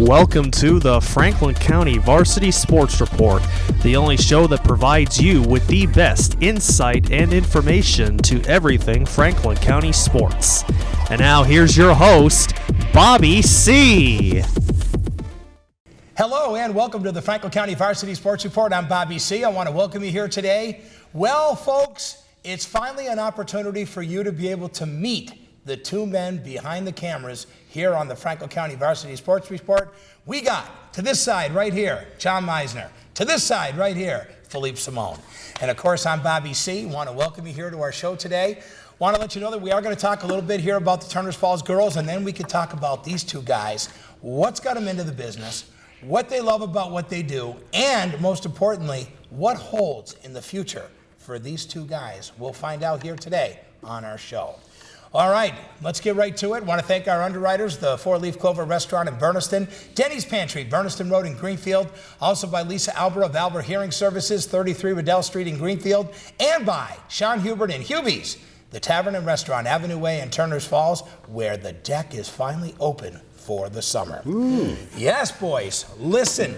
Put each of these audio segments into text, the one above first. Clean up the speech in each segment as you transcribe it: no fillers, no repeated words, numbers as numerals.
Welcome to the Franklin County Varsity Sports Report, the only show that provides you with the best insight and information to everything Franklin County sports. And now here's your host, Bobby C. Hello and welcome to the Franklin County Varsity Sports Report. I'm Bobby C. I want to welcome you here today. Well, folks, it's finally an opportunity for you to be able to meet the two men behind the cameras here on the Franklin County Varsity Sports Report. We got, to this side right here, John Meisner. To this side right here, Philippe Simone. And of course, I'm Bobby C. Want to welcome you here to our show today. Want to let you know that we are going to talk a little bit here about the Turners Falls girls, and then we can talk about these two guys, what's got them into the business, what they love about what they do, and most importantly, what holds in the future for these two guys. We'll find out here today on our show. All right, let's get right to it. Want to thank our underwriters, the Four Leaf Clover Restaurant in Berniston, Denny's Pantry, Berniston Road in Greenfield, also by Lisa Albert of Albert Hearing Services, 33 Riddell Street in Greenfield, and by Sean Hubert and Hubie's, the Tavern and Restaurant, Avenue Way in Turners Falls, where the deck is finally open for the summer. Ooh. Yes, boys, listen,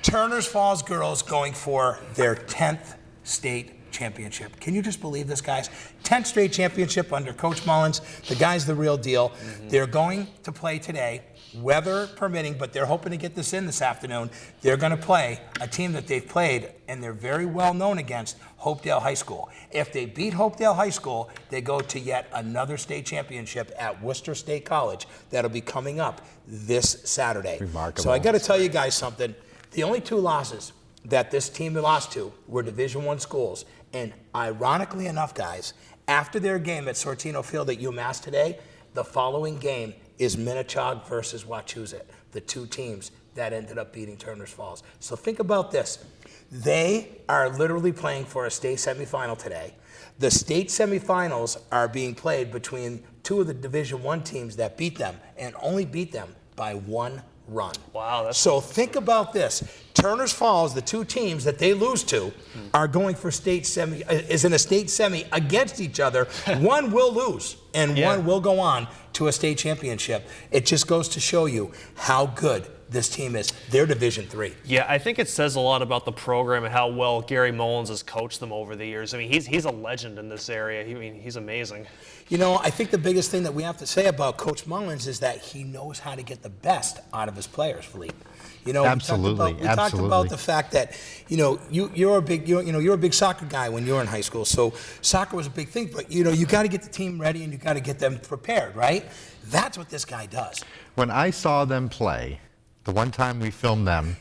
Turners Falls girls going for their 10th state championship. Can you just believe this, guys? 10th straight championship under Coach Mullins. The guy's the real deal. Mm-hmm. They're going to play today, weather permitting, but they're hoping to get this in this afternoon. They're going to play a team that they've played and they're very well known against, Hopedale High School. If they beat Hopedale High School, they go to yet another state championship at Worcester State College that'll be coming up this Saturday. Remarkable. So I got to tell you guys something. The only two losses that this team lost to were Division I schools. And ironically enough, guys, after their game at Sortino Field at UMass today, the following game is Minnechaug versus Wachusett, the two teams that ended up beating Turners Falls. So think about this. They are literally playing for a state semifinal today. The state semifinals are being played between two of the Division I teams that beat them and only beat them by one run. Wow. So think about this. Turners Falls, the two teams that they lose to, are going for state semi, is in a state semi against each other. One will lose and one will go on to a state championship. It just goes to show you how good this team is. They're Division III. Yeah, I think it says a lot about the program and how well Gary Mullins has coached them over the years. I mean, he's a legend in this area. He's amazing. You know, I think the biggest thing that we have to say about Coach Mullins is that he knows how to get the best out of his players, Philippe. You know, absolutely. We talked about the fact that, you know, you're a big soccer guy when you were in high school. So soccer was a big thing, but you know, you got to get the team ready and you got to get them prepared, right? That's what this guy does. When I saw them play, the one time we filmed them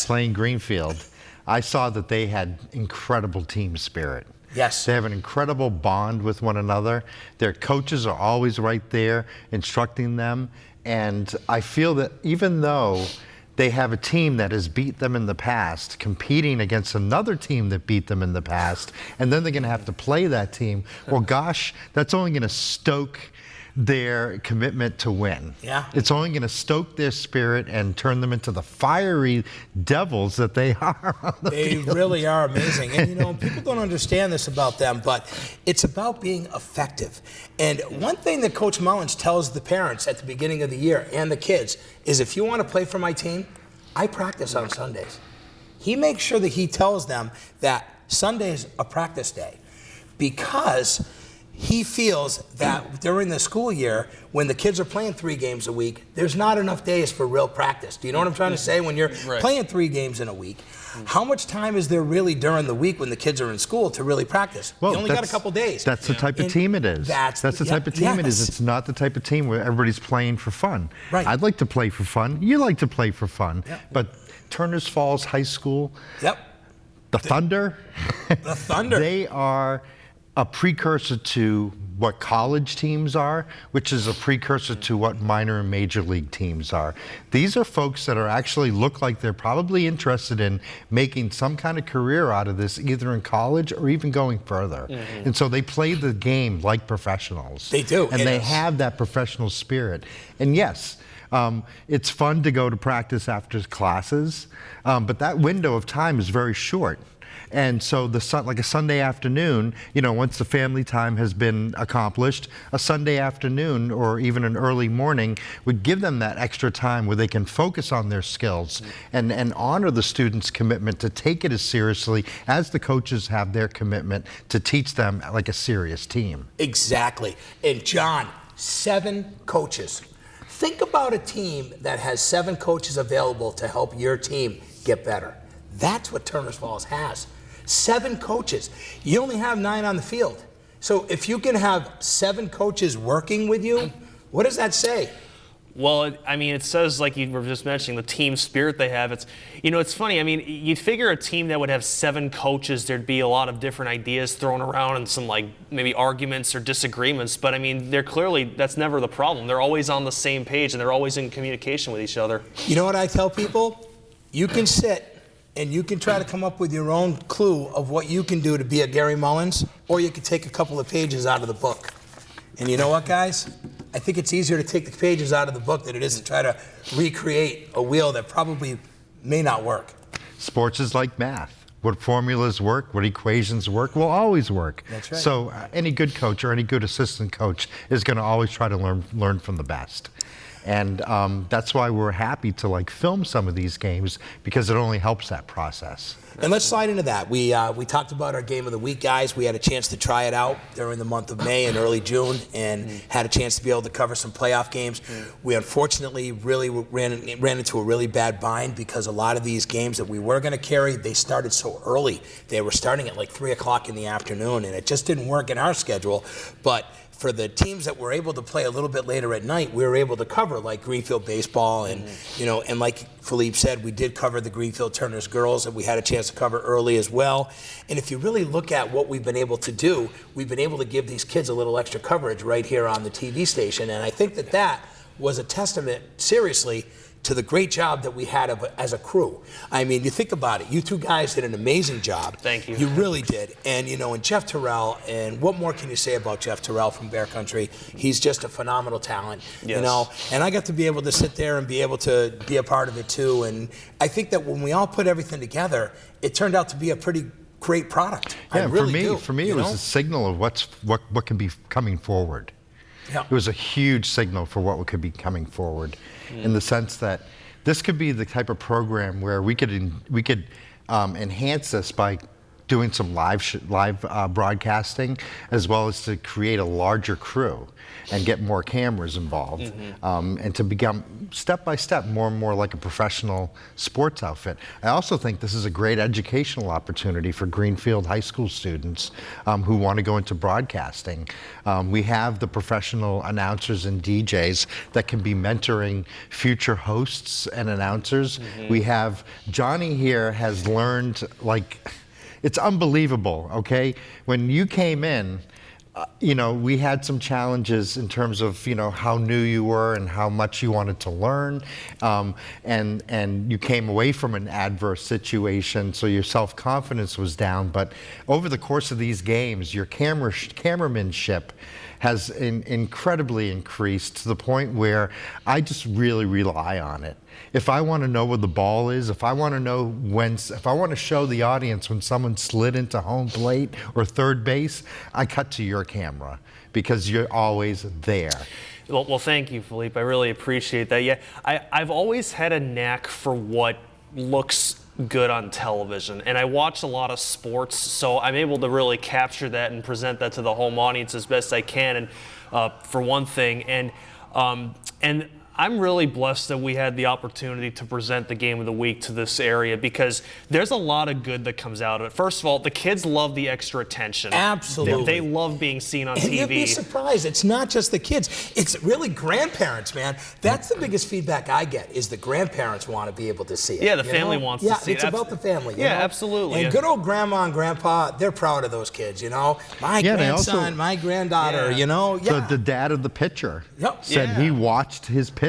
playing Greenfield, I saw that they had incredible team spirit. Yes. They have an incredible bond with one another. Their coaches are always right there instructing them. And I feel that even though they have a team that has beat them in the past, competing against another team that beat them in the past, and then they're going to have to play that team, well, gosh, that's only going to stoke their commitment to win. Yeah. It's only going to stoke their spirit and turn them into the fiery devils that they are on the field. They really are amazing. And, you know, people don't understand this about them, but it's about being effective. And one thing that Coach Mullins tells the parents at the beginning of the year and the kids is, if you want to play for my team, I practice on Sundays. He makes sure that he tells them that Sunday's a practice day because he feels that during the school year, when the kids are playing 3 games a week, there's not enough days for real practice. Do you know what I'm trying to say? When you're playing 3 games in a week, how much time is there really during the week when the kids are in school to really practice? Well, you only got a couple days. That's the type of team it is. That's the type of team it is. It's not the type of team where everybody's playing for fun. Right. I'd like to play for fun. You like to play for fun. Yep. But Turners Falls High School, the Thunder, they are a precursor to what college teams are, which is a precursor to what minor and major league teams are. These are folks that are actually look like they're probably interested in making some kind of career out of this, either in college or even going further. Mm-hmm. And so they play the game like professionals. They do. And they have that professional spirit. And yes, it's fun to go to practice after classes, but that window of time is very short. And so like a Sunday afternoon, once the family time has been accomplished, a Sunday afternoon or even an early morning would give them that extra time where they can focus on their skills and honor the students' commitment to take it as seriously as the coaches have their commitment to teach them like a serious team. Exactly. And John, 7 coaches. Think about a team that has 7 coaches available to help your team get better. That's what Turner's Falls has. 7 coaches. You only have 9 on the field. So if you can have 7 coaches working with you, what does that say? Well, I mean, it says, like you were just mentioning, the team spirit they have. It's funny. I mean, you'd figure a team that would have 7 coaches, there'd be a lot of different ideas thrown around and some maybe arguments or disagreements. But I mean, that's never the problem. They're always on the same page and they're always in communication with each other. You know what I tell people? You can sit and you can try to come up with your own clue of what you can do to be a Gary Mullins, or you can take a couple of pages out of the book. And you know what, guys? I think it's easier to take the pages out of the book than it is to try to recreate a wheel that probably may not work. Sports is like math. What formulas work, what equations work, will always work. That's right. So any good coach or any good assistant coach is going to always try to learn from the best. And that's why we're happy to film some of these games, because it only helps that process. And let's slide into that. We talked about our game of the week, guys. We had a chance to try it out during the month of May and early June, and had a chance to be able to cover some playoff games. We unfortunately really ran into a really bad bind, because a lot of these games that we were going to carry, they started so early. They were starting at 3 o'clock in the afternoon, and it just didn't work in our schedule. But for the teams that were able to play a little bit later at night, we were able to cover Greenfield baseball, and and like Philippe said, we did cover the Greenfield Turner's girls, and we had a chance to cover early as well. And if you really look at what we've been able to do, we've been able to give these kids a little extra coverage right here on the TV station, and I think that was a testament, seriously, to the great job that we had as a crew. I mean, you think about it. You 2 guys did an amazing job. Thank you. You really did. And, and Jeff Terrell, and what more can you say about Jeff Terrell from Bear Country? He's just a phenomenal talent, yes. And I got to be able to sit there and be able to be a part of it too. And I think that when we all put everything together, it turned out to be a pretty great product. Yeah, I really for me, it was a signal of what can be coming forward. Yeah. It was a huge signal for what could be coming forward, in the sense that this could be the type of program where we could enhance this by doing some live broadcasting, as well as to create a larger crew and get more cameras involved, and to become step by step more and more like a professional sports outfit. I also think this is a great educational opportunity for Greenfield high school students who want to go into broadcasting. We have the professional announcers and DJs that can be mentoring future hosts and announcers. We have Johnny here has learned, it's unbelievable, okay? When you came in, we had some challenges in terms of, how new you were and how much you wanted to learn. And you came away from an adverse situation, so your self-confidence was down. But over the course of these games, your cameramanship has incredibly increased to the point where I just really rely on it. If I want to know where the ball is, if I want to know if I want to show the audience when someone slid into home plate or third base, I cut to your camera, because you're always there. Well, thank you, Philippe. I really appreciate that. Yeah, I've always had a knack for what looks good on television, and I watch a lot of sports, so I'm able to really capture that and present that to the home audience as best I can. And for one thing, and I'm really blessed that we had the opportunity to present the game of the week to this area, because there's a lot of good that comes out of it. First of all, the kids love the extra attention. Absolutely. They love being seen on and TV. You'd be surprised. It's not just the kids. It's really grandparents, man. That's the biggest feedback I get, is the grandparents want to be able to see it. Yeah, the family wants to see it. Yeah, it's about the family. Yeah, absolutely. And good old grandma and grandpa, they're proud of those kids, My grandson, my granddaughter, The dad of the pitcher said he watched his pitches.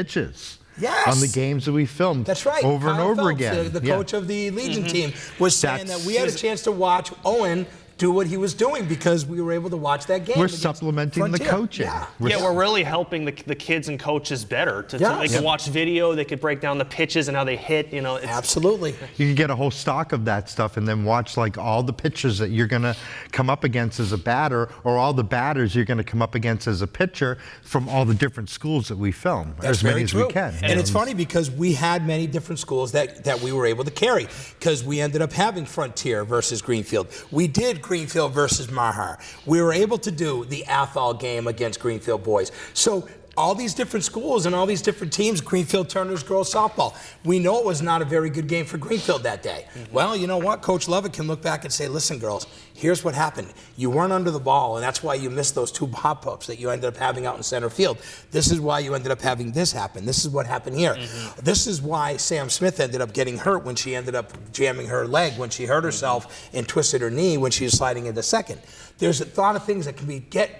Yes. On the games that we filmed. That's right. Over Kyle and over Phelps, again. The coach of the Legion team was saying that we had a chance to watch Owen do what he was doing because we were able to watch that game. We're supplementing the coaching. Yeah, we're really helping the kids and coaches better. They can watch video, they could break down the pitches and how they hit. Absolutely. You can get a whole stock of that stuff and then watch like all the pitchers that you're going to come up against as a batter, or all the batters you're going to come up against as a pitcher from all the different schools that we film. That's as many true. as we can. And it's funny because we had many different schools that we were able to carry, because we ended up having Frontier versus Greenfield. We did Greenfield versus Mahar. We were able to do the Athol game against Greenfield boys. So all these different schools and all these different teams, Greenfield Turner's girls softball. We know it was not a very good game for Greenfield that day. Well, you know what? Coach Levitt can look back and say, listen, girls, here's what happened. You weren't under the ball, and that's why you missed those 2 hop-ups that you ended up having out in center field. This is why you ended up having this happen. This is what happened here. This is why Sam Smith ended up getting hurt when she ended up jamming her leg, when she hurt herself and twisted her knee when she was sliding into second. There's a lot of things that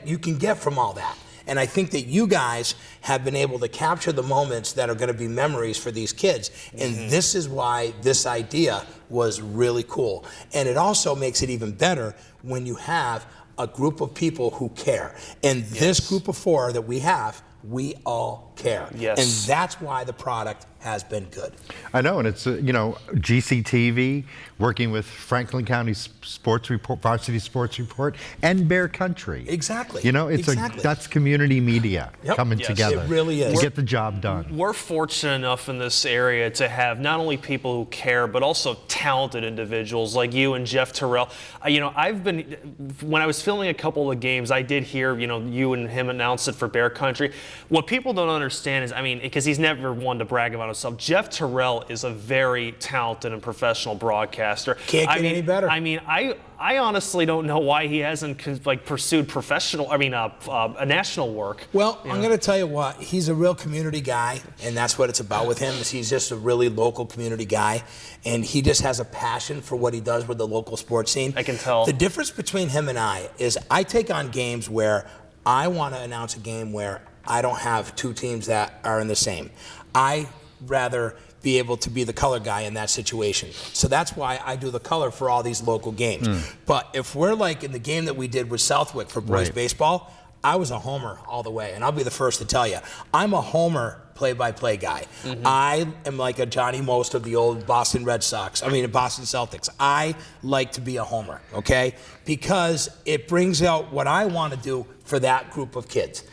you can get from all that. And I think that you guys have been able to capture the moments that are going to be memories for these kids. And this is why this idea was really cool. And it also makes it even better when you have a group of people who care. And this group of 4 that we have, we all care. Yes. And that's why the product has been good. I know, and it's, GCTV, working with Franklin County Sports Report, Varsity Sports Report, and Bear Country. Exactly. That's community media coming together. It really is. To get the job done. We're fortunate enough in this area to have not only people who care, but also talented individuals like you and Jeff Terrell. When I was filming a couple of games, I did hear, you and him announce it for Bear Country. What people don't understand is, because he's never one to brag about himself, Jeff Terrell is a very talented and professional broadcaster. Can't get any better. I honestly don't know why he hasn't pursued national work. Well, I'm going to tell you what, he's a real community guy, and that's what it's about with him. Is he's just a really local community guy, and he just has a passion for what he does with the local sports scene. I can tell. The difference between him and I is I take on games where I want to announce a game where I don't have 2 teams that are in the same. I rather be able to be the color guy in that situation. So that's why I do the color for all these local games. But if we're like in the game that we did with Southwick for boys baseball, I was a homer all the way. And I'll be the first to tell you, I'm a homer play-by-play guy. I am like a Johnny Most of the old Boston Celtics. I like to be a homer, okay? Because it brings out what I want to do for that group of kids.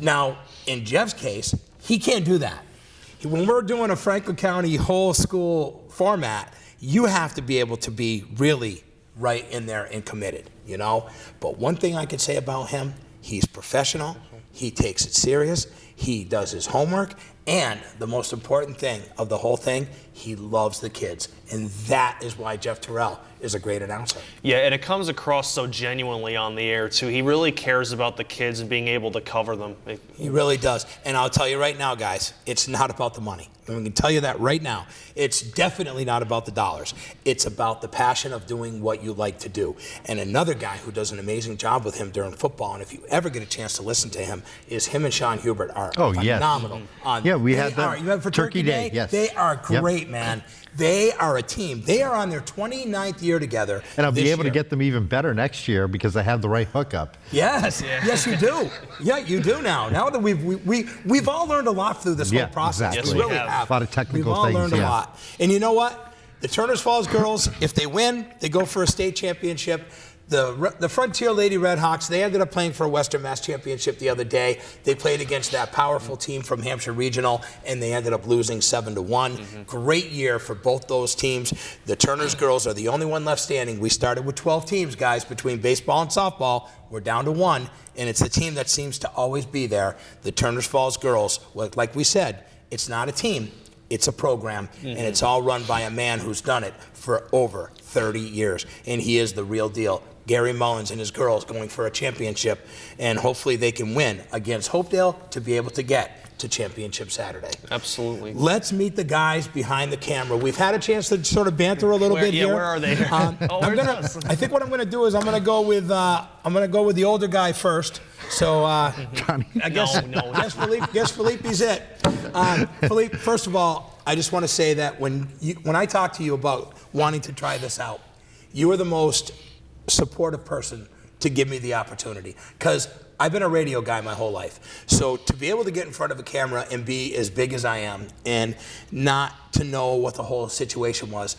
Now, in Jeff's case, he can't do that. When we're doing a Franklin County whole school format, you have to be able to be really right in there and committed, But one thing I can say about him, he's professional, he takes it serious, he does his homework, and the most important thing of the whole thing, he loves the kids. And that is why Jeff Terrell is a great announcer. Yeah, and it comes across so genuinely on the air, too. He really cares about the kids and being able to cover them. He really does. And I'll tell you right now, guys, it's not about the money. I can tell you that right now. It's definitely not about the dollars. It's about the passion of doing what you like to do. And another guy who does an amazing job with him during football, and if you ever get a chance to listen to him, is him and Sean Hubert are phenomenal. We had them. You have for Turkey Day? Yes. They are great, man. They are a team. They are on their 29th year together. And I'll be able to get them even better next year because I have the right hookup. Yes, yes, you do. Yeah, you do now. Now that we've all learned a lot through this whole process. Exactly. Yes, we have. A lot of technical things. We've all things. learned a lot. And you know what? The Turners Falls girls, if they win, they go for a state championship. The Frontier Lady Redhawks, they ended up playing for a Western Mass Championship the other day. They played against that powerful team from Hampshire Regional, and they ended up losing 7-1. Great year for both those teams. The Turners girls are the only one left standing. We started with 12 teams, guys, between baseball and softball. We're down to 1, and it's the team that seems to always be there. The Turners Falls girls, like we said, it's not a team. It's a program, and it's all run by a man who's done it for over 30 years, and he is the real deal. Gary Mullins and his girls going for a championship, and hopefully they can win against Hopedale to be able to get to Championship Saturday. Absolutely. Let's meet the guys behind the camera. We've had a chance to sort of banter a little bit here. Where are they? I think what I'm going to do is I'm going to go with the older guy first. So I guess Philippe's it. Philippe, first of all, I just want to say that when I talk to you about wanting to try this out, you are the most supportive person to give me the opportunity, because I've been a radio guy my whole life. So to be able to get in front of a camera and be as big as I am and not to know what the whole situation was.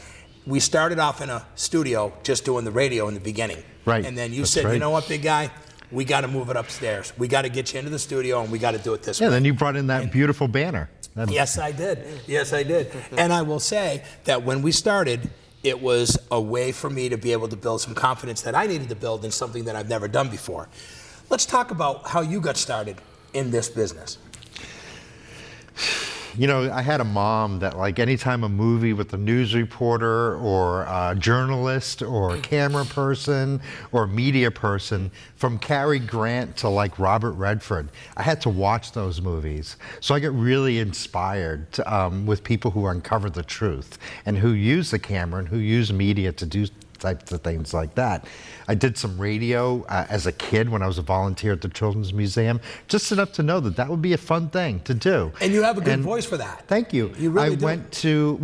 We started off in a studio just doing the radio in the beginning. Right. And then you said, you know what, big guy? We got to move it upstairs. We got to get you into the studio, and we got to do it this way. Yeah, then you brought in that beautiful banner. Yes, I did. Yes, I did. And I will say that when we started, it was a way for me to be able to build some confidence that I needed to build in something that I've never done before. Let's talk about how you got started in this business. You know, I had a mom that, like, anytime a movie with a news reporter or a journalist or a camera person or media person, from Cary Grant to, like, Robert Redford, I had to watch those movies. So I get really inspired with people who uncover the truth and who use the camera and who use media to do types of things like that. I did some radio as a kid when I was a volunteer at the Children's Museum, just enough to know that that would be a fun thing to do. And you have a good voice for that. Thank you. You really do. I went to,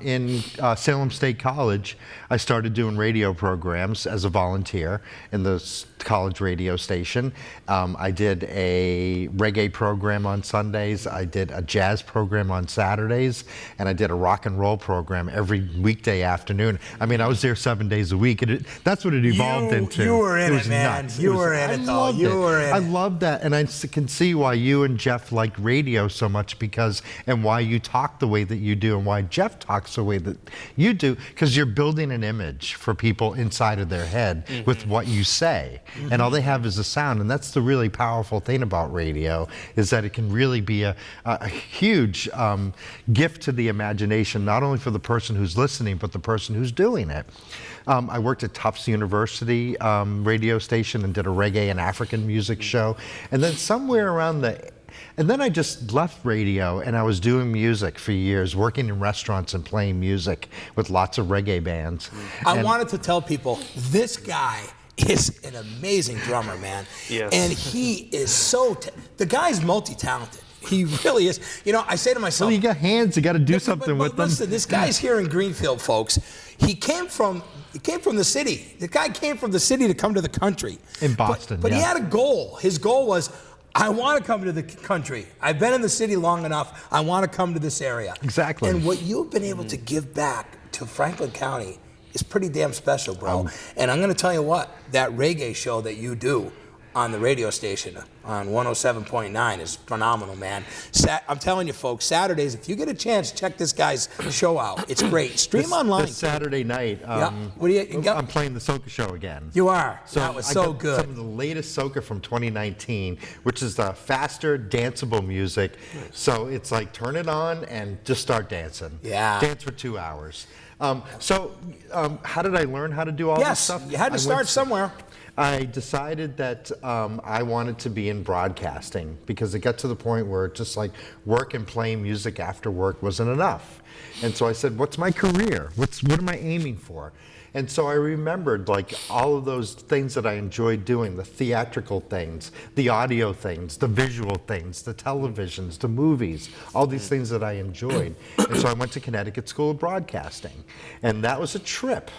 in Salem State College, I started doing radio programs as a volunteer in the college radio station. I did a reggae program on Sundays, I did a jazz program on Saturdays, and I did a rock and roll program every weekday afternoon. I mean, I was there 7 days a week. That's what it evolved into. You were in it, man. Nuts. You were in it, though. You were in it. I love that, and I can see why you and Jeff like radio so much, and why you talk the way that you do, and why Jeff talks the way that you do, because you're building an image for people inside of their head with what you say. And all they have is a sound, and that's the really powerful thing about radio, is that it can really be a huge gift to the imagination, not only for the person who's listening, but the person who's doing it. I worked at Tufts University radio station and did a reggae and African music show, and then somewhere around and then I just left radio, and I was doing music for years, working in restaurants and playing music with lots of reggae bands. I wanted to tell people, this guy is an amazing drummer, man. Yes. And he is the guy's multi-talented. He really is. You know, I say to myself, well, you got hands, you got to do something with them. Listen, this guy's here in Greenfield, folks. He came from the city. The guy came from the city to come to the country. In Boston, But he had a goal. His goal was, I want to come to the country. I've been in the city long enough. I want to come to this area. Exactly. And what you've been able to give back to Franklin County is pretty damn special, bro. And I'm going to tell you what, that reggae show that you do on the radio station on 107.9 is phenomenal, man. I'm telling you, folks, Saturdays, if you get a chance, check this guy's show out. It's great. Stream online. This Saturday night, What do you got? I'm playing the soca show again. You are. So that was so good. Some of the latest soca from 2019, which is the faster, danceable music. Nice. So it's like turn it on and just start dancing. Yeah. Dance for 2 hours. How did I learn how to do all this stuff? Yes, you had to start somewhere. I decided that I wanted to be in broadcasting, because it got to the point where just like work and playing music after work wasn't enough. And so I said, what's my career? What am I aiming for? And so I remembered like all of those things that I enjoyed doing, the theatrical things, the audio things, the visual things, the televisions, the movies, all these things that I enjoyed. And so I went to Connecticut School of Broadcasting, and that was a trip.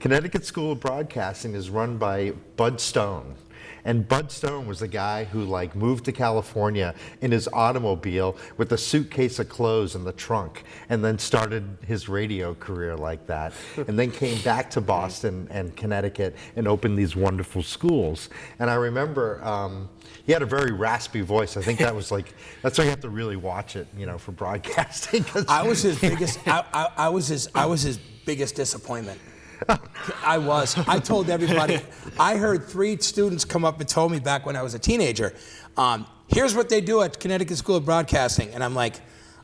Connecticut School of Broadcasting is run by Bud Stone. And Bud Stone was the guy who like moved to California in his automobile with a suitcase of clothes in the trunk, and then started his radio career like that. And then came back to Boston and Connecticut and opened these wonderful schools. And I remember he had a very raspy voice. I think that was like, that's why you have to really watch it, you know, for broadcasting. I was his biggest, I was his biggest disappointment. I told everybody, I heard 3 students come up and told me back when I was a teenager, here's what they do at Connecticut School of Broadcasting. And I'm like,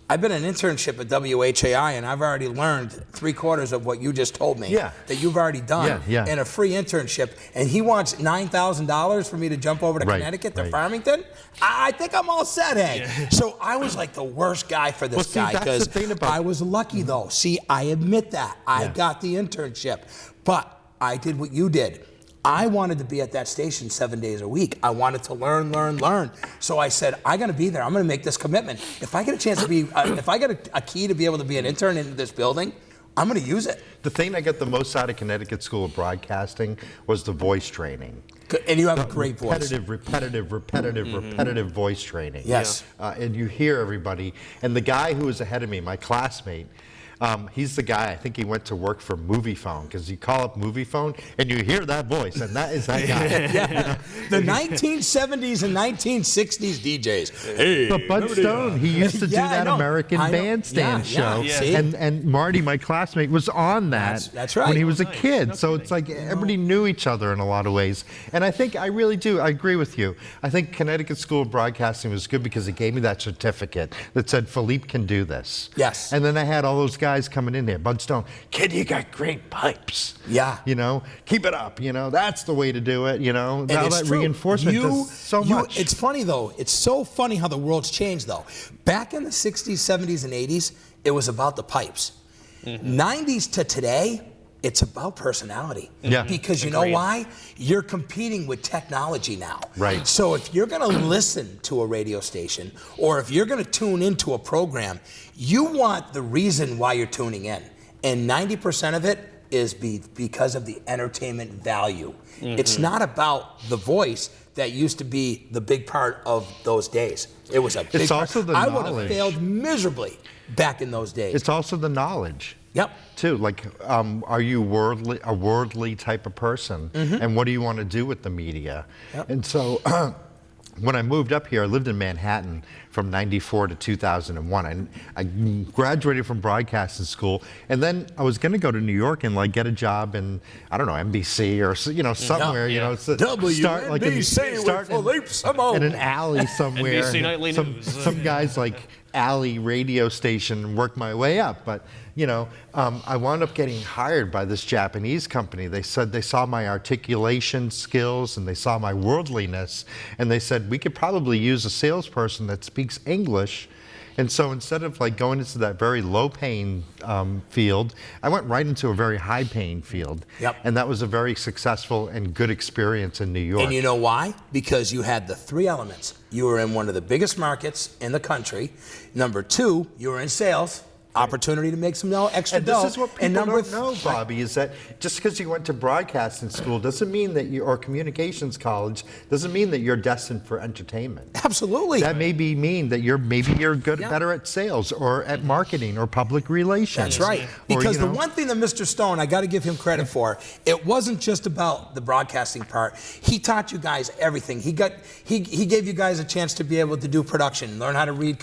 I've been an internship at WHAI, and I've already learned 3/4 of what you just told me that you've already done in a free internship. And he wants $9,000 for me to jump over to Connecticut to Farmington. I think I'm all set, hey. Yeah. So I was like the worst guy for this guy, because I was lucky though. See, I admit that. I got the internship, but I did what you did. I wanted to be at that station 7 days a week. I wanted to learn. So I said, I'm gonna be there. I'm gonna make this commitment. If I get a chance to be, if I get a key to be able to be an intern in this building, I'm going to use it. The thing I got the most out of Connecticut School of Broadcasting was the voice training. And you have a great voice. Repetitive voice training. Yes. And you hear everybody. And the guy who was ahead of me, my classmate, he's the guy, I think he went to work for Moviefone, because you call up Moviefone and you hear that voice, and that is that guy. Yeah. The 1970s and 1960s DJs. Hey, but Bud Stone, he used to do that American Bandstand show. And Marty, my classmate, was on that that's right. when he was a kid. So it's like everybody knew each other in a lot of ways. And I think I really do. I agree with you. I think Connecticut School of Broadcasting was good because it gave me that certificate that said Philippe can do this. Yes. And then I had all those guys coming in there. Bud Stone, kid, you got great pipes. Yeah. You know, keep it up. You know, that's the way to do it. You know, and now that reinforcement does so much. It's funny though. It's so funny how the world's changed though. Back in the 60s, 70s, and 80s, it was about the pipes. 90s to today, it's about personality. Yeah. Because you know why? You're competing with technology now. Right. So if you're going to listen to a radio station, or if you're going to tune into a program, you want the reason why you're tuning in. And 90% of it is because of the entertainment value. It's not about the voice that used to be the big part of those days. It was a big It's also the I knowledge. would have failed miserably back in those days. It's also the knowledge. Yep. Too, like, are you a worldly type of person? And what do you want to do with the media? Yep. And so when I moved up here, I lived in Manhattan from 94 to 2001. I graduated from broadcasting school, and then I was going to go to New York and like get a job in, I don't know, NBC or somewhere, start like in an alley somewhere. NBC Nightly News. Some guys like alley radio station and work my way up. But I wound up getting hired by this Japanese company. They said they saw my articulation skills and they saw my worldliness, and they said we could probably use a salesperson that speaks English. And so instead of like going into that very low-paying field, I went right into a very high-paying field. Yep. And that was a very successful and good experience in New York. And you know why? Because you had the three elements. You were in one of the biggest markets in the country. Number two, you were in sales. Opportunity to make some extra dough. And this is what people don't know, Bobby, is that just because you went to broadcasting school doesn't mean that or communications college doesn't mean that you're destined for entertainment. Absolutely. That may mean that you're better at sales or at marketing or public relations. That's right. Because the one thing that Mr. Stone, I got to give him credit for, it wasn't just about the broadcasting part. He taught you guys everything. He gave you guys a chance to be able to do production, learn how to read,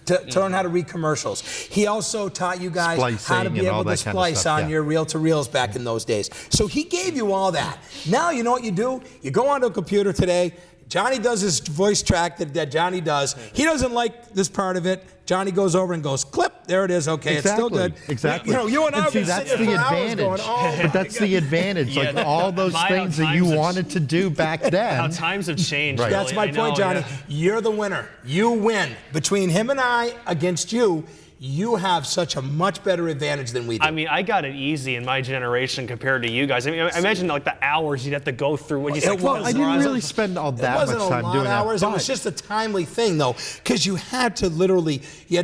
to learn how to read commercials. He also taught you guys how to be able to splice on your reel-to-reels back in those days. So he gave you all that. Now you know what you do? You go onto a computer today. Johnny does his voice track that Johnny does. He doesn't like this part of it. Johnny goes over and goes, clip, there it is, okay, it's still good. Exactly. You and I have been sitting for hours going, but that's the advantage. Like all those things that you wanted to do back then. How times have changed. Right. Really. That's my point, Johnny. You're the winner. You win. Between him and I against you, you have such a much better advantage than we do. I mean, I got it easy in my generation compared to you guys. I mean, I imagine like the hours you'd have to go through when you say. Well, I didn't really spend all that much time doing that. It was just a timely thing, though, because you had to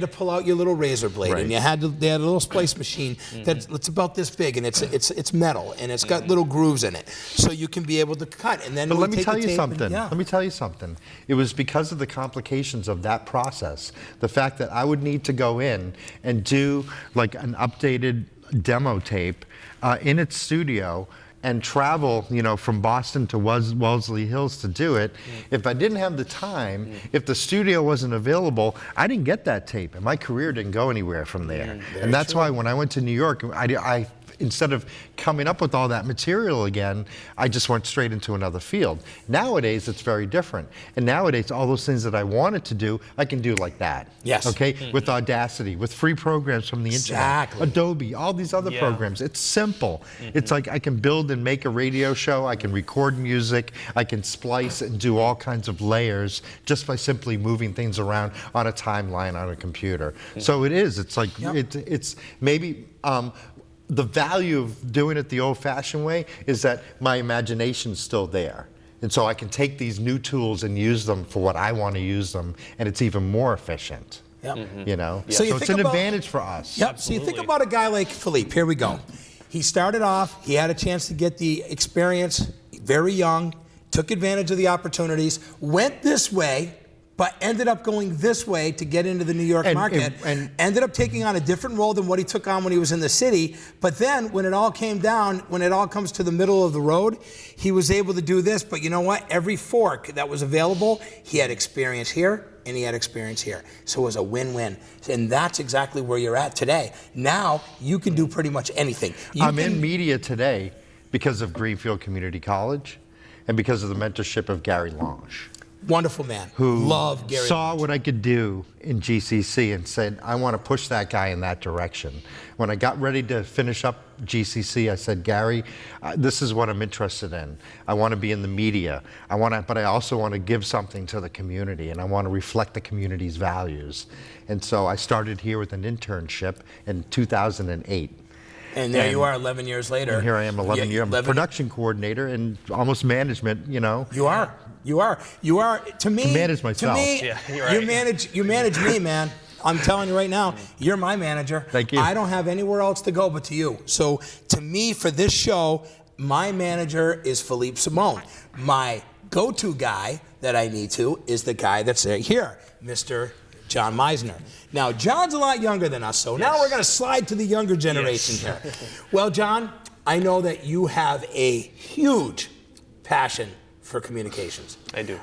pull out your little razor blade, and they had a little splice machine that's about this big, and it's metal, and it's got little grooves in it, so you can be able to cut. And then, but let me tell you something. Let me tell you something. It was because of the complications of that process, the fact that I would need to go in and do like an updated demo tape in its studio and travel, from Boston to Wellesley Hills to do it. If I didn't have the time, if the studio wasn't available, I didn't get that tape, and my career didn't go anywhere from there. And that's why when I went to New York, I instead of coming up with all that material again, I just went straight into another field. Nowadays, it's very different. And nowadays, all those things that I wanted to do, I can do like that. Yes. Okay? With Audacity, with free programs from the internet, Adobe, all these other programs. It's simple. It's like I can build and make a radio show, I can record music, I can splice and do all kinds of layers just by simply moving things around on a timeline on a computer. So it's like, it's maybe, the value of doing it the old-fashioned way is that my imagination's still there. And so I can take these new tools and use them for what I want to use them, and it's even more efficient. You know, So, so it's an advantage for us. Yep. So you think about a guy like Philippe. Here we go. He started off. He had a chance to get the experience. Very young. Took advantage of the opportunities. Went this way, but ended up going this way to get into the New York market. And ended up taking on a different role than what he took on when he was in the city. But then, when it all came down, when it all comes to the middle of the road, he was able to do this. But you know what? Every fork that was available, he had experience here and he had experience here. So it was a win-win. And that's exactly where you're at today. Now, you can do pretty much anything. I'm in media today because of Greenfield Community College and because of the mentorship of Gary Lange. Wonderful man. Who Love Gary saw Lange. what I could do in GCC and said, I want to push that guy in that direction. When I got ready to finish up GCC, I said, Gary, this is what I'm interested in. I want to be in the media. But I also want to give something to the community, and I want to reflect the community's values. And so I started here with an internship in 2008. And there you are 11 years later. And here I am 11 years. I'm a production coordinator and almost management, you know. You are. You are. You are. To me. To manage myself. To me, you're right. you manage me, man. I'm telling you right now, you're my manager. Thank you. I don't have anywhere else to go but to you. So to me, for this show, my manager is Philippe Simone. My go-to guy that I need to is the guy that's here, Mr. John Meisner. Now, John's a lot younger than us, so now we're going to slide to the younger generation here. Well, John, I know that you have a huge passion for communications. I do.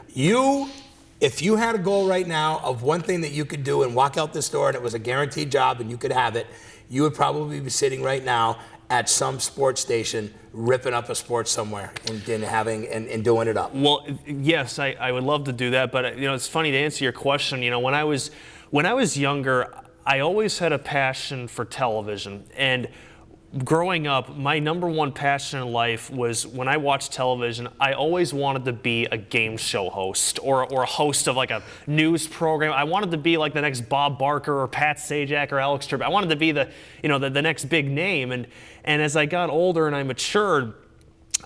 If you had a goal right now of one thing that you could do and walk out this door and it was a guaranteed job and you could have it, you would probably be sitting right now at some sports station ripping up a sport somewhere and doing it up. Well, yes, I would love to do that, but it's funny to answer your question. When I was younger, I always had a passion for television, and growing up, my number one passion in life was when I watched television, I always wanted to be a game show host or a host of like a news program. I wanted to be like the next Bob Barker or Pat Sajak or Alex Trebek. I wanted to be the next big name. And as I got older and I matured,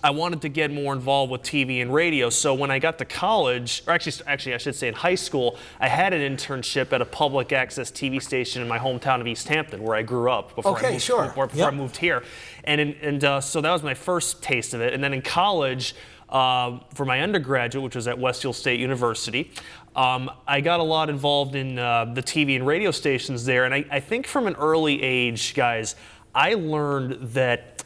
I wanted to get more involved with TV and radio. So when I got to college, or actually I should say in high school, I had an internship at a public access TV station in my hometown of East Hampton, where I grew up before I moved here. And so that was my first taste of it. And then in college, for my undergraduate, which was at Westfield State University, I got a lot involved in the TV and radio stations there. And I think from an early age, guys, I learned that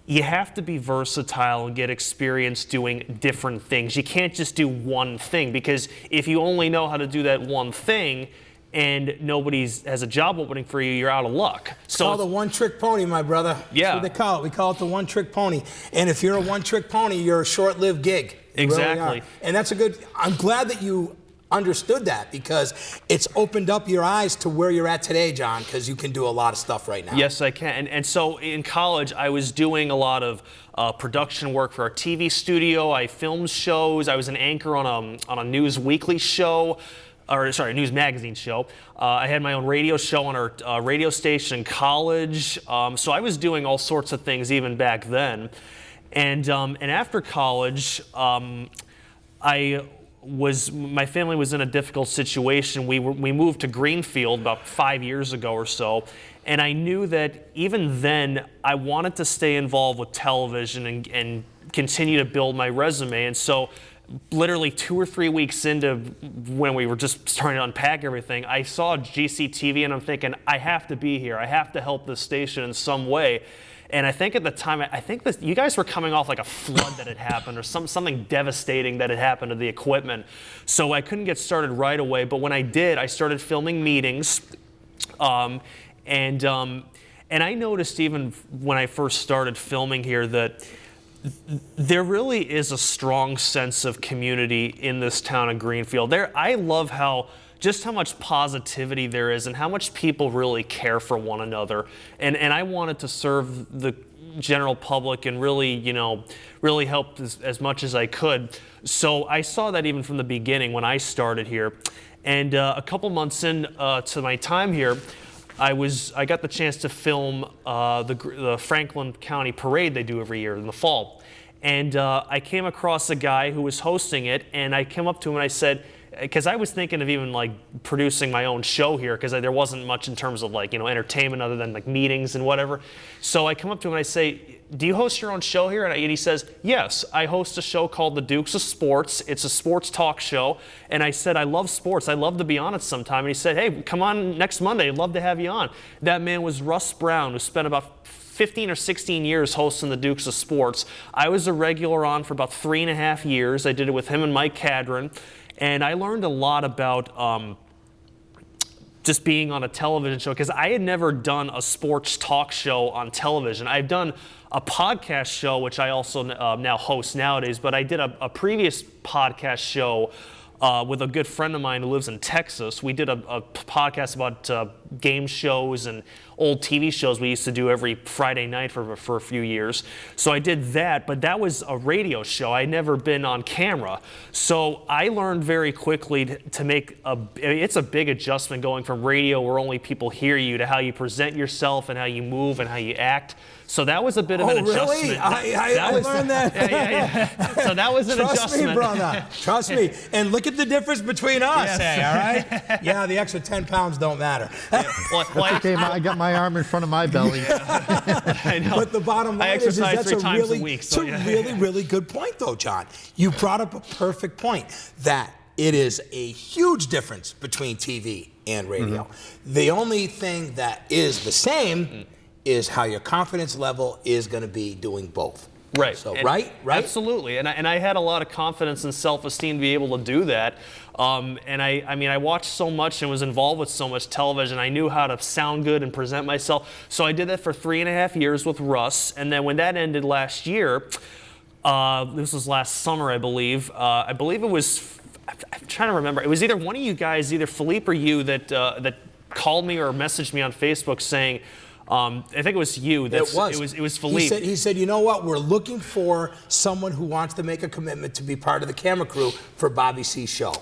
you have to be versatile and get experience doing different things. You can't just do one thing, because if you only know how to do that one thing and nobody has a job opening for you, you're out of luck. So it's called the one-trick pony, my brother. Yeah. That's what they call it. We call it the one-trick pony. And if you're a one-trick pony, you're a short-lived gig. You exactly. Really are. And that's I'm glad that you understood that, because it's opened up your eyes to where you're at today, John, because you can do a lot of stuff right now. Yes, I can. And so in college, I was doing a lot of production work for our TV studio. I filmed shows. I was an anchor on a news weekly show, a news magazine show. I had my own radio show on our radio station in college. So I was doing all sorts of things even back then. And after college, my family was in a difficult situation. We moved to Greenfield about 5 years ago or so, and I knew that even then I wanted to stay involved with television and continue to build my resume. And so literally 2 or 3 weeks into when we were just starting to unpack everything, I saw GCTV and I'm thinking, I have to be here. I have to help this station in some way. And I think at the time, that you guys were coming off like a flood that had happened, or something devastating that had happened to the equipment. So I couldn't get started right away. But when I did, I started filming meetings. And I noticed even when I first started filming here that there really is a strong sense of community in this town of Greenfield. I love how much positivity there is and how much people really care for one another. And I wanted to serve the general public and really help as much as I could. So I saw that even from the beginning when I started here. And a couple months in to my time here, I got the chance to film the Franklin County Parade they do every year in the fall. And I came across a guy who was hosting it, and I came up to him and I said, because I was thinking of even like producing my own show here, because there wasn't much in terms of like, entertainment other than like meetings and whatever. So I come up to him and I say, do you host your own show here? And he says, yes, I host a show called The Dukes of Sports. It's a sports talk show. And I said, I love sports. I'd love to be on it sometime. And he said, hey, come on next Monday. I'd love to have you on. That man was Russ Brown, who spent about 15 or 16 years hosting the Dukes of Sports. I was a regular on for about 3.5 years. I did it with him and Mike Cadron. And I learned a lot about just being on a television show, because I had never done a sports talk show on television. I've done a podcast show, which I also now host nowadays, but I did a previous podcast show with a good friend of mine who lives in Texas. We did a podcast about game shows and old TV shows we used to do every Friday night for a few years. So I did that, but that was a radio show. I'd never been on camera. So I learned very quickly to make it's a big adjustment going from radio where only people hear you to how you present yourself and how you move and how you act. So that was a bit of an adjustment. Really? I learned that. Yeah. So that was an adjustment. Trust me, brother. Trust me. And look at the difference between us, hey, all right? Yeah, the extra 10 pounds don't matter. Okay, I got my arm in front of my belly. I know. But the bottom line is that's three times really, a week, it's a really, really good point, though, John. You brought up a perfect point that it is a huge difference between TV and radio. The only thing that is the same is how your confidence level is going to be doing both. Right. So, right? Absolutely. And I had a lot of confidence and self-esteem to be able to do that. And I watched so much and was involved with so much television. I knew how to sound good and present myself. So I did that for 3.5 years with Russ. And then when that ended last year, this was last summer, I believe. I believe it was, I'm trying to remember. It was either one of you guys, either Philippe or you, that called me or messaged me on Facebook saying, I think it was you. It was Philippe. He said, you know what? We're looking for someone who wants to make a commitment to be part of the camera crew for Bobby C's show.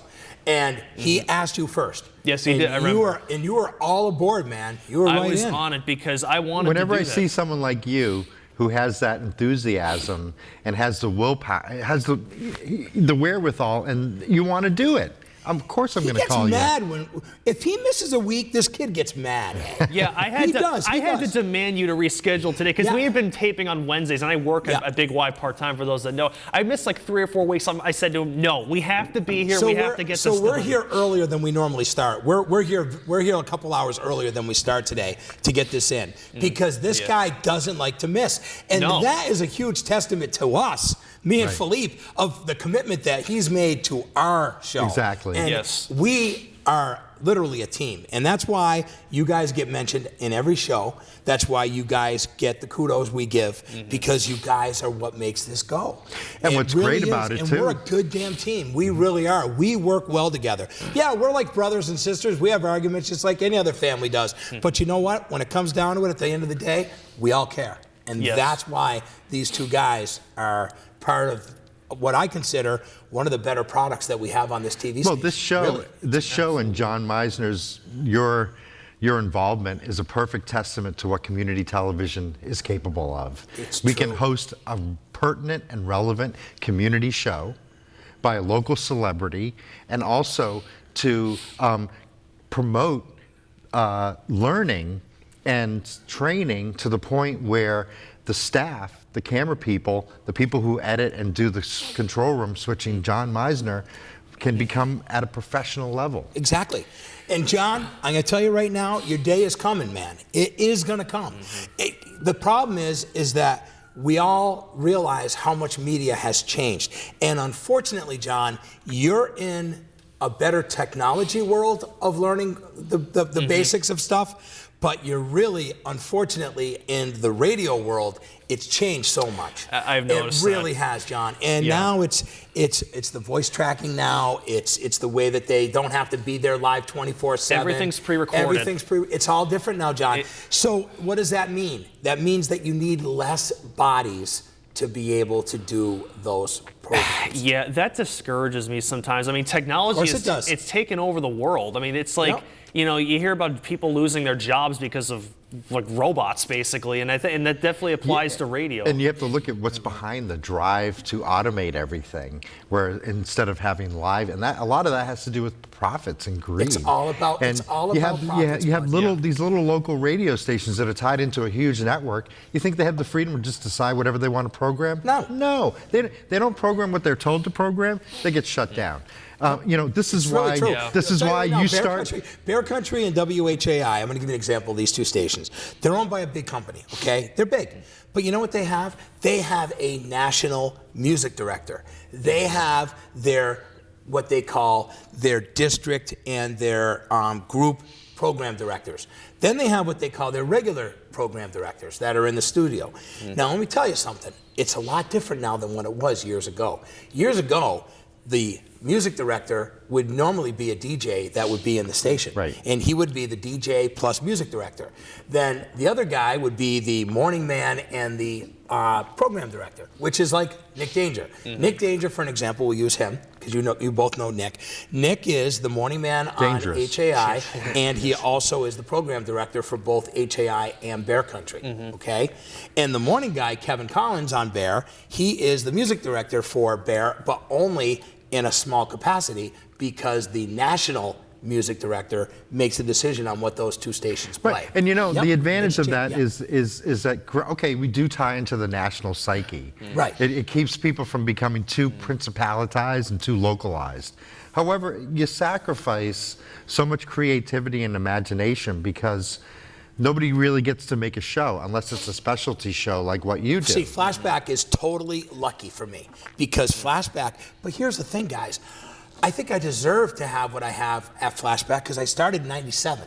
And he asked you first. Yes, he did. I remember. You were all aboard, man. You were right in. I was on it because I wanted to do that. Whenever I see someone like you who has that enthusiasm and has the willpower, has the wherewithal, and you want to do it. Of course I'm going to call you. He gets mad if he misses a week, this kid gets mad. Yeah, I had to demand you to reschedule today because we have been taping on Wednesdays, and I work at Big Y part-time, for those that know. I missed like 3 or 4 weeks. I said to him, no, we have to be here. We have to get this done. So we're here earlier than we normally start. We're here a couple hours earlier than we start today to get this in because this guy doesn't like to miss. And that is a huge testament to us, me and Philippe, of the commitment that he's made to our show. Exactly. And we are literally a team. And that's why you guys get mentioned in every show. That's why you guys get the kudos we give, because you guys are what makes this go. And what's great about it, too. And we're a good damn team. We really are. We work well together. Yeah, we're like brothers and sisters. We have arguments just like any other family does. But you know what? When it comes down to it, at the end of the day, we all care. And that's why these two guys are part of what I consider one of the better products that we have on this TV station. Well, this show and John Meisner's, your involvement is a perfect testament to what community television is capable of. We can host a pertinent and relevant community show by a local celebrity, and also to promote learning and training to the point where the staff, the camera people, the people who edit and do the control room switching, John Meisner, can become at a professional level. Exactly. And John, I'm going to tell you right now, your day is coming, man. It is going to come. The problem is that we all realize how much media has changed. And unfortunately, John, you're in a better technology world of learning the basics of stuff. But you're really, unfortunately, in the radio world, it's changed so much. I've noticed it really has, John. And now it's the voice tracking now. It's the way that they don't have to be there live 24/7. Everything's pre-recorded. It's all different now, John. So what does that mean? That means that you need less bodies to be able to do those programs. Yeah, that discourages me sometimes. I mean, technology it's taken over the world. I mean, it's like, you know, you hear about people losing their jobs because of robots basically, and and that definitely applies to radio. And you have to look at what's behind the drive to automate everything, where instead of having live, and that a lot of that has to do with profits and greed. It's all about profits. You have these little local radio stations that are tied into a huge network. You think they have the freedom to just decide whatever they want to program? No, they don't program what they're told to program. They get shut down. This is why. Really this is why you start. Bear Country and WHAI. I'm going to give you an example of these two stations. They're owned by a big company. Okay, they're big, but you know what they have? They have a national music director. They have what they call their district and their group program directors. Then they have what they call their regular program directors that are in the studio. Now, let me tell you something. It's a lot different now than what it was years ago. Years ago, the music director would normally be a DJ that would be in the station. Right. And he would be the DJ plus music director. Then the other guy would be the morning man and the program director, which is like Nick Danger. Nick Danger, for an example, we'll use him, because you both know Nick. Nick is the morning man on HAI, and he also is the program director for both HAI and Bear Country, okay? And the morning guy, Kevin Collins on Bear, he is the music director for Bear, but only in a small capacity, because the national music director makes a decision on what those two stations play. Right. And the advantage of that is that, okay, we do tie into the national psyche. Right. It keeps people from becoming too principalitized and too localized. However, you sacrifice so much creativity and imagination, because nobody really gets to make a show unless it's a specialty show like what you do. See, Flashback is totally lucky for me, because Flashback, but here's the thing, guys. I think I deserve to have what I have at Flashback, because I started in '97.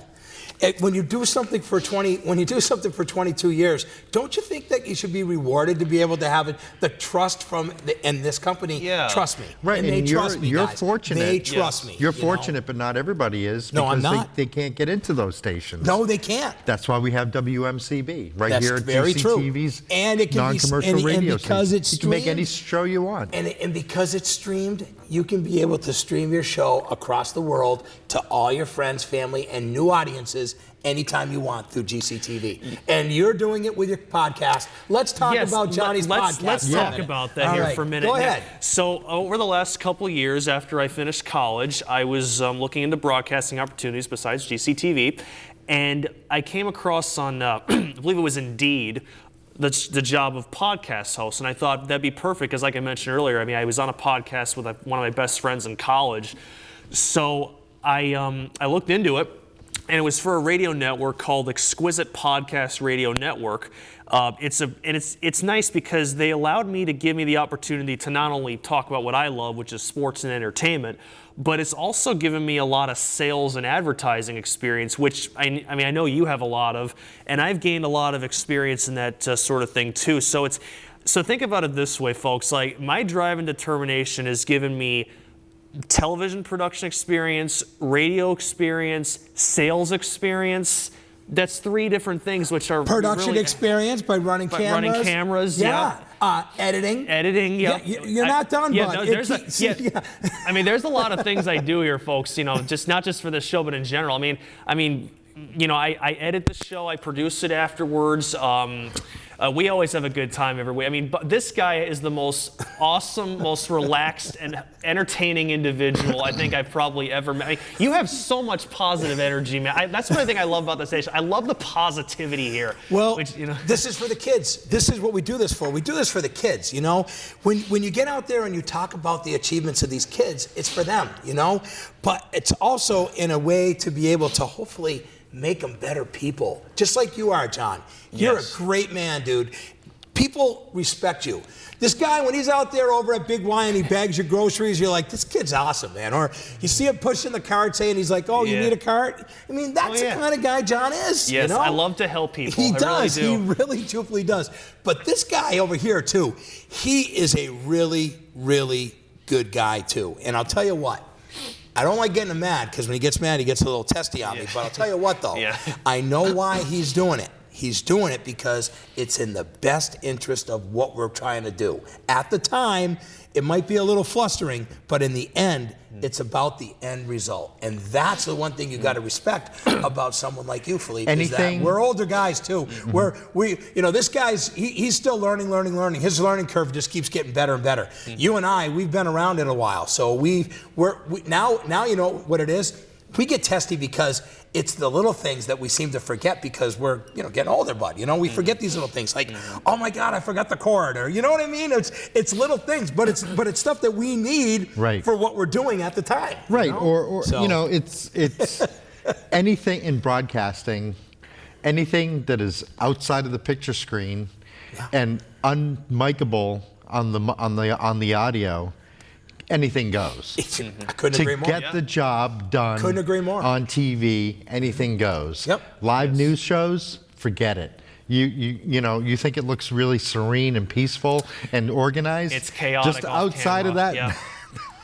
When you do something for 22 years, don't you think that you should be rewarded to be able to have the trust from this company? Trust me. Right, and they trust me, you're guys. fortunate. They trust me. You're fortunate, but not everybody is. No, I'm because not. They can't get into those stations. No, they can't. That's why we have WMCB That's here at very GCTV's true. And it can non-commercial be, radio and because station. it's You can make any show you want. And because it's streamed, you can be able to stream your show across the world to all your friends, family, and new audiences anytime you want through GCTV. And you're doing it with your podcast. Let's talk about Johnny's podcast. Let's talk about that for a minute. Go ahead. So over the last couple of years after I finished college, I was looking into broadcasting opportunities besides GCTV, and I came across on, I believe it was Indeed, the job of podcast host, and I thought that'd be perfect, because like I mentioned earlier, I was on a podcast with one of my best friends in college. So I looked into it, and it was for a radio network called Exquisite Podcast Radio Network. It's nice because they allowed me to give me the opportunity to not only talk about what I love, which is sports and entertainment, but it's also given me a lot of sales and advertising experience, which I know you have a lot of, and I've gained a lot of experience in that sort of thing too. So think about it this way, folks. Like, my drive and determination has given me television production experience, radio experience, sales experience. That's three different things, which are production experience by running cameras. Running cameras, editing. Editing, yeah. You're not done, bud. There's a lot of things I do here, folks. Just not just for this show, but in general. I edit the show, I produce it afterwards. We always have a good time every week. But this guy is the most awesome, most relaxed, and entertaining individual I think I've probably ever met. You have so much positive energy, man. That's one thing I love about the station. I love the positivity here. Well, this is for the kids. This is what we do this for. We do this for the kids, When you get out there and you talk about the achievements of these kids, it's for them, But it's also in a way to be able to hopefully make them better people, just like you are, John. You're a great man, dude. People respect you. This guy, when he's out there over at Big Y and he bags your groceries, you're like, this kid's awesome, man. Or you see him pushing the cart saying, he's like, you need a cart? That's the kind of guy John is. Yes, I love to help people. He does. Really do. He really, truthfully does. But this guy over here, too, he is a really, really good guy, too. And I'll tell you what. I don't like getting him mad, because when he gets mad, he gets a little testy on me. But I'll tell you what, though. I know why he's doing it. He's doing it because it's in the best interest of what we're trying to do. At the time, it might be a little flustering, but in the end, it's about the end result. And that's the one thing you got to respect about someone like you, Philippe. Is that we're older guys too. This guy's, he's still learning. His learning curve just keeps getting better and better. You and I, we've been around it a while. So now you know what it is. We get testy because it's the little things that we seem to forget because we're, getting older, bud. We forget these little things like, oh my God, I forgot the cord, or you know what I mean? It's little things, but it's stuff that we need for what we're doing at the time. Right, or it's anything in broadcasting, anything that is outside of the picture screen and unmicable on the audio. Anything goes. I couldn't agree more. To get the job done couldn't agree more. On TV, anything goes. Yep. Live news shows, forget it. You think it looks really serene and peaceful and organized. It's chaotic. Just outside of that,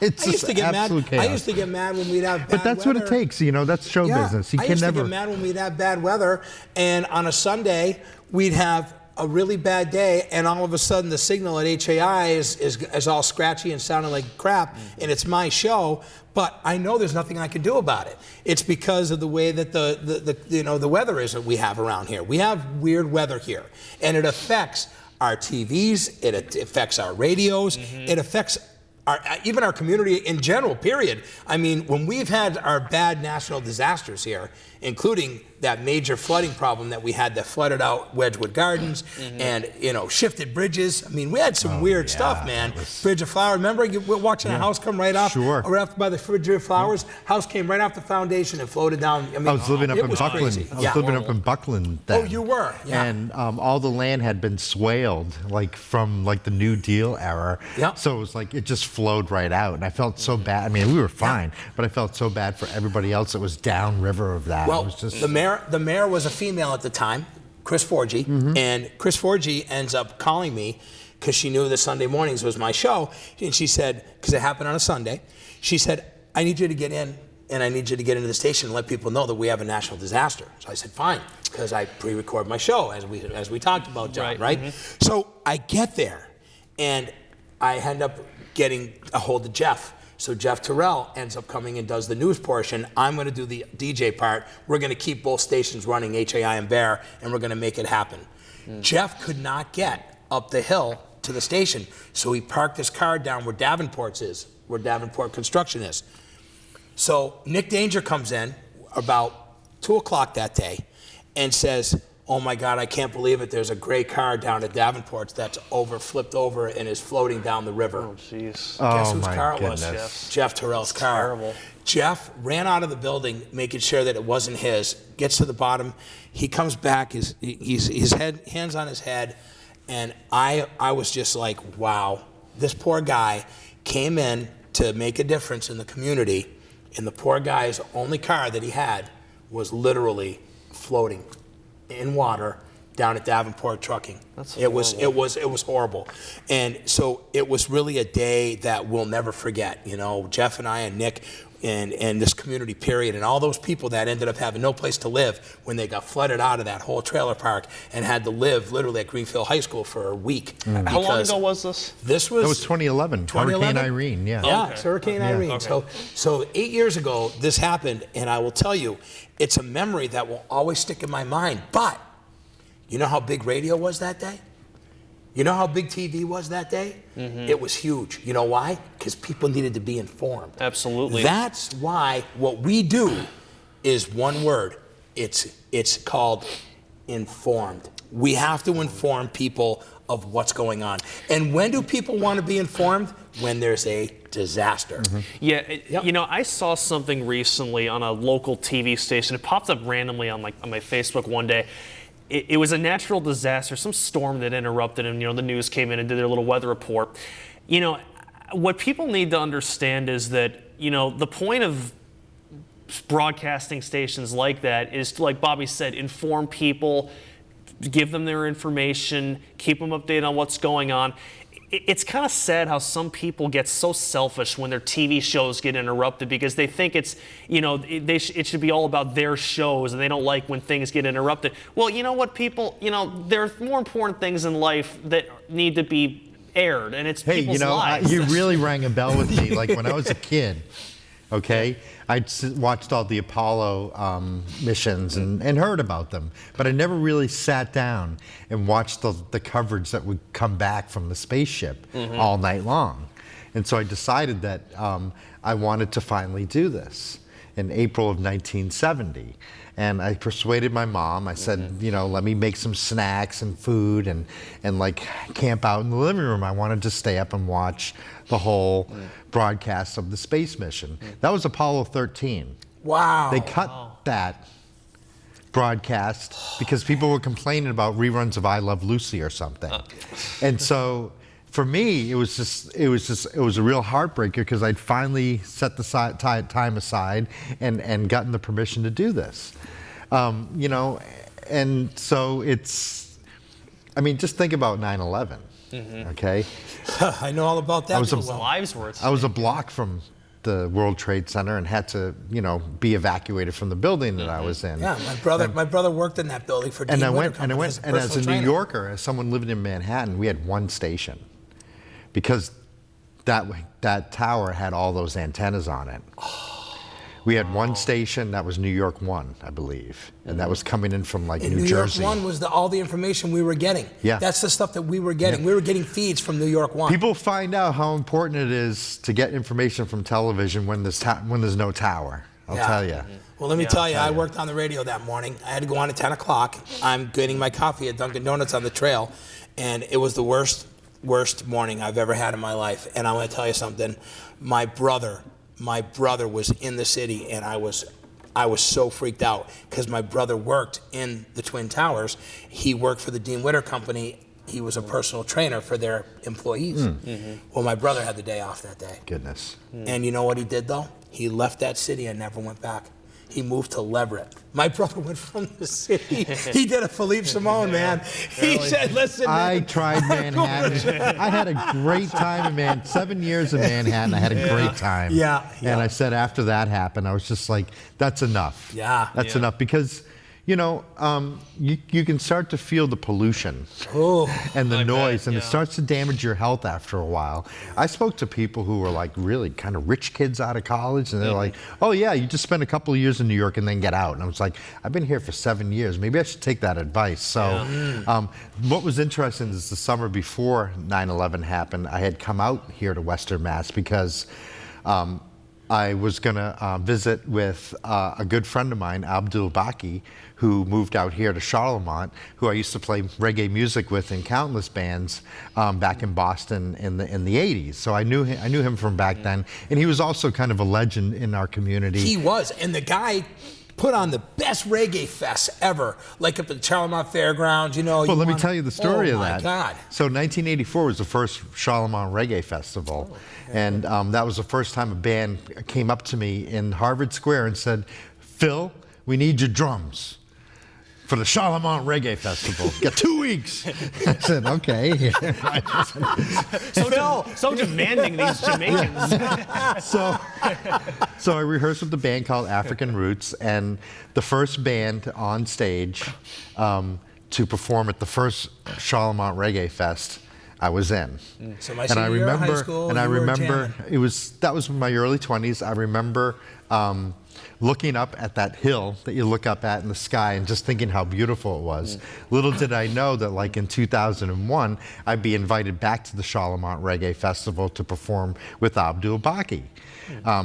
it's just absolute chaos. I used to get mad when we'd have bad But that's weather. what it takes. That's show business. I used to get mad when we'd have bad weather, and on a Sunday we'd have a really bad day, and all of a sudden the signal at HAI is all scratchy and sounding like crap, and it's my show, but I know there's nothing I can do about it. It's because of the way that the weather is that we have around here. We have weird weather here, and it affects our TVs, it affects our radios, it affects even our community in general, period. I mean, when we've had our bad national disasters here, including that major flooding problem that we had that flooded out Wedgwood Gardens and, shifted bridges. I mean, we had some weird stuff, man. Bridge of Flowers. Remember, we're watching a house come right off? Sure. Right off by the Bridge of Flowers. House came right off the foundation and floated down. I mean, I was living up in Buckland. Crazy. I was living up in Buckland then. Oh, you were? Yeah. And all the land had been swaled, from the New Deal era. Yeah. So it was it just flowed right out. And I felt so bad. I mean, we were fine, but I felt so bad for everybody else that was downriver of that. Well, it was just... the mayor was a female at the time, Chris Forgy, and Chris Forgy ends up calling me because she knew that Sunday mornings was my show, and she said, because it happened on a Sunday, she said, I need you to get in, and I need you to get into the station and let people know that we have a national disaster. So I said, fine, because I pre-record my show, as we talked about, John, right? So I get there, and I end up getting a hold of Jeff. So Jeff Terrell ends up coming and does the news portion. I'm going to do the DJ part. We're going to keep both stations running, HAI and Bear, and we're going to make it happen. Jeff could not get up the hill to the station, so he parked his car down where Davenport's is, where Davenport Construction is. So Nick Danger comes in about 2 o'clock that day and says, oh my God, I can't believe it. There's a gray car down at Davenport's that's flipped over and is floating down the river. Oh, jeez. Guess whose car it was? Jeff Terrell's car. Terrible. Jeff ran out of the building, making sure that it wasn't his. Gets to the bottom. He comes back. His hands on his head, and I was just like, wow. This poor guy came in to make a difference in the community, and the poor guy's only car that he had was literally floating in water down at Davenport Trucking. It was horrible. And so it was really a day that we'll never forget. Jeff and I and Nick and this community, period, and all those people that ended up having no place to live when they got flooded out of that whole trailer park and had to live literally at Greenfield High School for a week. How long ago was this? That was 2011. Hurricane Irene, yeah. Yeah, it's Hurricane Irene. Okay. So 8 years ago, this happened, and I will tell you, it's a memory that will always stick in my mind. But you know how big radio was that day? You know how big TV was that day? It was huge. You know why? Because people needed to be informed. Absolutely. That's why what we do is one word. It's called informed. We have to inform people of what's going on. And when do people want to be informed? When there's a disaster. Yeah, I saw something recently on a local TV station. It popped up randomly on my Facebook one day. It was a natural disaster, some storm that interrupted, and the news came in and did their little weather report. What people need to understand is that the point of broadcasting stations like that is to, like Bobby said, inform people, give them their information, keep them updated on what's going on. it's kind of sad how some people get so selfish when their TV shows get interrupted because they think it's, it should be all about their shows and they don't like when things get interrupted. Well, you know what, people, there are more important things in life that need to be aired, and it's people's lives. You really rang a bell with me. Like when I was a kid, okay, I watched all the Apollo missions and heard about them, but I never really sat down and watched the coverage that would come back from the spaceship all night long. And so I decided that I wanted to finally do this in April of 1970. And I persuaded my mom. I said, let me make some snacks and food and like camp out in the living room. I wanted to stay up and watch the whole broadcast of the space mission. That was Apollo 13. Wow. They cut that broadcast because people were complaining about reruns of I Love Lucy or something. And so for me, it was a real heartbreaker because I'd finally set the time aside and gotten the permission to do this. And so just think about 9/11. Okay. I know all about that. I was a block from the World Trade Center and had to, be evacuated from the building that I was in. Yeah, my brother worked in that building for Dean Witter Company as a New Yorker, as someone living in Manhattan, we had one station because that tower had all those antennas on it. We had one station that was New York 1, I believe, and that was coming in from New Jersey. New York 1 was all the information we were getting. Yeah. That's the stuff that we were getting. Yeah. We were getting feeds from New York 1. People find out how important it is to get information from television when there's no tower. I'll tell you. Well, let me tell you, I worked on the radio that morning. I had to go on at 10 o'clock. I'm getting my coffee at Dunkin' Donuts on the trail, and it was the worst morning I've ever had in my life. And I'm going to tell you something. My brother was in the city, and I was so freaked out because my brother worked in the Twin Towers. He worked for the Dean Witter Company. He was a personal trainer for their employees. Well, my brother had the day off that day. Goodness. And you know what he did, though? He left that city and never went back. He moved to Leverett. My brother went from the city. He did a Philippe Simone, man. He said, listen, man. I tried Manhattan. I had a great time in 7 years in Manhattan. I had a great time. Yeah. And I said after that happened, I was just like, that's enough. Yeah. That's enough because, you can start to feel the pollution and the noise, and it starts to damage your health after a while. I spoke to people who were like really kind of rich kids out of college, and they're like, oh yeah, you just spend a couple of years in New York and then get out. And I was like, I've been here for 7 years. Maybe I should take that advice. So what was interesting is the summer before 9/11 happened, I had come out here to Western Mass because I was going to visit with a good friend of mine, Abdul Baki, who moved out here to Charlemont, who I used to play reggae music with in countless bands back in Boston in the 80s. So I knew him from back then, and he was also kind of a legend in our community. He was, and the guy put on the best reggae fest ever, like up at the Charlemont Fairgrounds, Well, let me tell you the story of that. Oh, my God. So 1984 was the first Charlemont Reggae Festival, and that was the first time a band came up to me in Harvard Square and said, Phil, we need your drums for the Charlemont Reggae Festival. Got 2 weeks. I said, okay. So demanding, these Jamaicans. So I rehearsed with the band called African Roots, and the first band on stage to perform at the first Charlemont Reggae Fest I was in. So my senior year of high school, that was my early 20s. I remember looking up at that hill that you look up at in the sky and just thinking how beautiful it was. Little did I know that like in 2001, I'd be invited back to the Charlemont Reggae Festival to perform with Abdul Baki,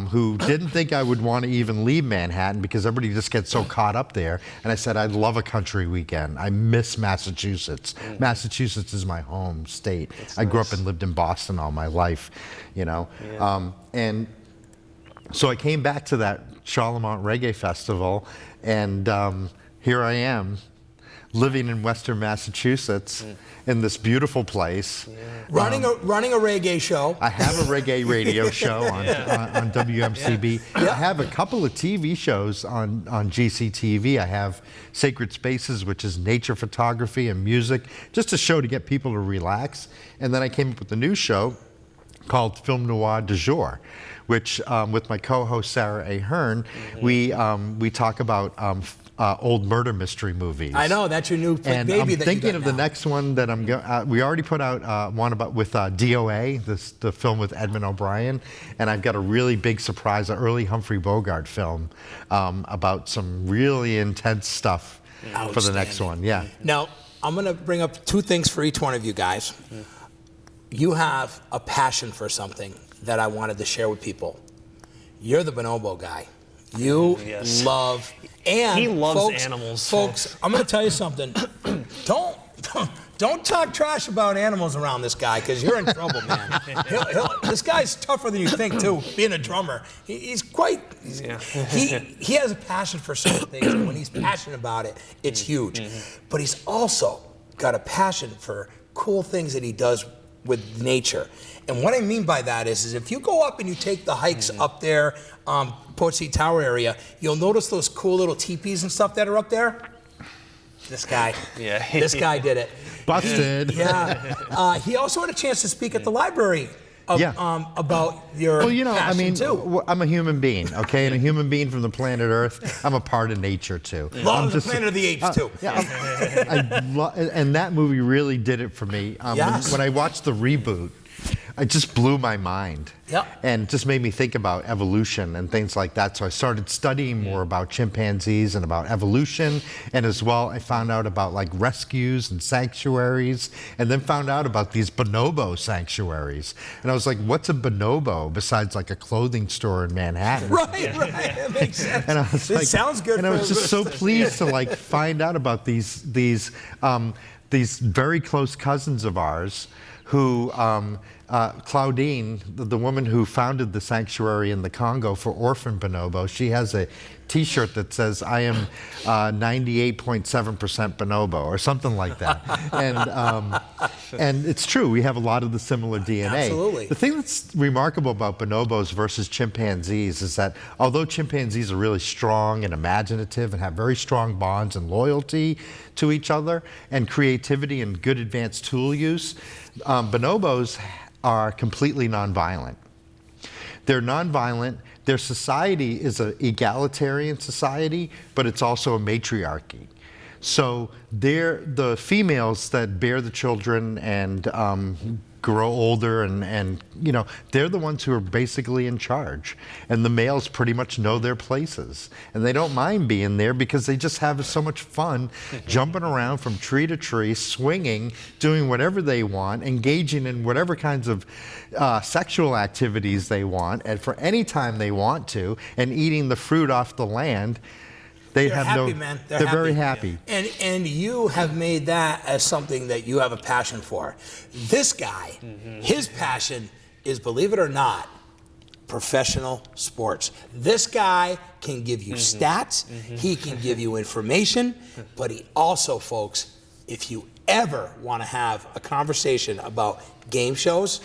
who didn't think I would want to even leave Manhattan because everybody just gets so caught up there. And I said, I'd love a country weekend. I miss Massachusetts. Massachusetts is my home state. I grew up and lived in Boston all my life, and so I came back to that Charlemont Reggae Festival, and here I am living in Western Massachusetts in this beautiful place. Running a reggae show. I have a reggae radio show on WMCB. I have a couple of TV shows on GCTV. I have Sacred Spaces, which is nature photography and music, just a show to get people to relax. And then I came up with a new show called Film Noir du Jour, which with my co-host Sarah Ahern, we talk about old murder mystery movies. I know, that's your new and baby. I'm that thinking you got of now. the next one that I'm going. We already put out one about with DOA, the film with Edmund O'Brien, and I've got a really big surprise, an early Humphrey Bogart film about some really intense stuff for the next one. Yeah. Now I'm going to bring up two things for each one of you guys. You have a passion for something that I wanted to share with people. You're the bonobo guy. You love, and he loves folks, animals. Folks, I'm going to tell you something. Don't talk trash about animals around this guy, because you're in trouble, man. This guy's tougher than you think, too. Being a drummer, he has a passion for certain things, and when he's passionate about it, it's huge. But he's also got a passion for cool things that he does with nature. And what I mean by that is if you go up and you take the hikes up there, Port Seat Tower area, you'll notice those cool little teepees and stuff that are up there. This guy, this guy did it. Busted. Yeah. He also had a chance to speak at the library about your passion too. I'm a human being, okay? And a human being from the planet Earth, I'm a part of nature too. Love the Planet of the Apes too. And that movie really did it for me. When I watched the reboot, it just blew my mind. And just made me think about evolution and things like that. So I started studying more about chimpanzees and about evolution. And as well, I found out about like rescues and sanctuaries, and then found out about these bonobo sanctuaries. And I was like, what's a bonobo besides like a clothing store in Manhattan? Right. That makes sense. And I was it sounds good. And I was just so pleased to like find out about these very close cousins of ours who, Claudine, the woman who founded the sanctuary in the Congo for orphan bonobos, she has a T-shirt that says, I am 98.7% bonobo, or something like that. And it's true, we have a lot of the similar DNA. Absolutely. The thing that's remarkable about bonobos versus chimpanzees is that although chimpanzees are really strong and imaginative and have very strong bonds and loyalty to each other and creativity and good advanced tool use, bonobos are completely nonviolent. They're nonviolent. Their society is an egalitarian society, but it's also a matriarchy. So they're the females that bear the children and grow older, and they're the ones who are basically in charge. And the males pretty much know their places. And they don't mind being there because they just have so much fun jumping around from tree to tree, swinging, doing whatever they want, engaging in whatever kinds of sexual activities they want, and for any time they want to, and eating the fruit off the land. They're happy, man. They're very happy. And you have made that as something that you have a passion for. This guy, his passion is, believe it or not, professional sports. This guy can give you stats, he can give you information, but he also, folks, if you ever want to have a conversation about game shows,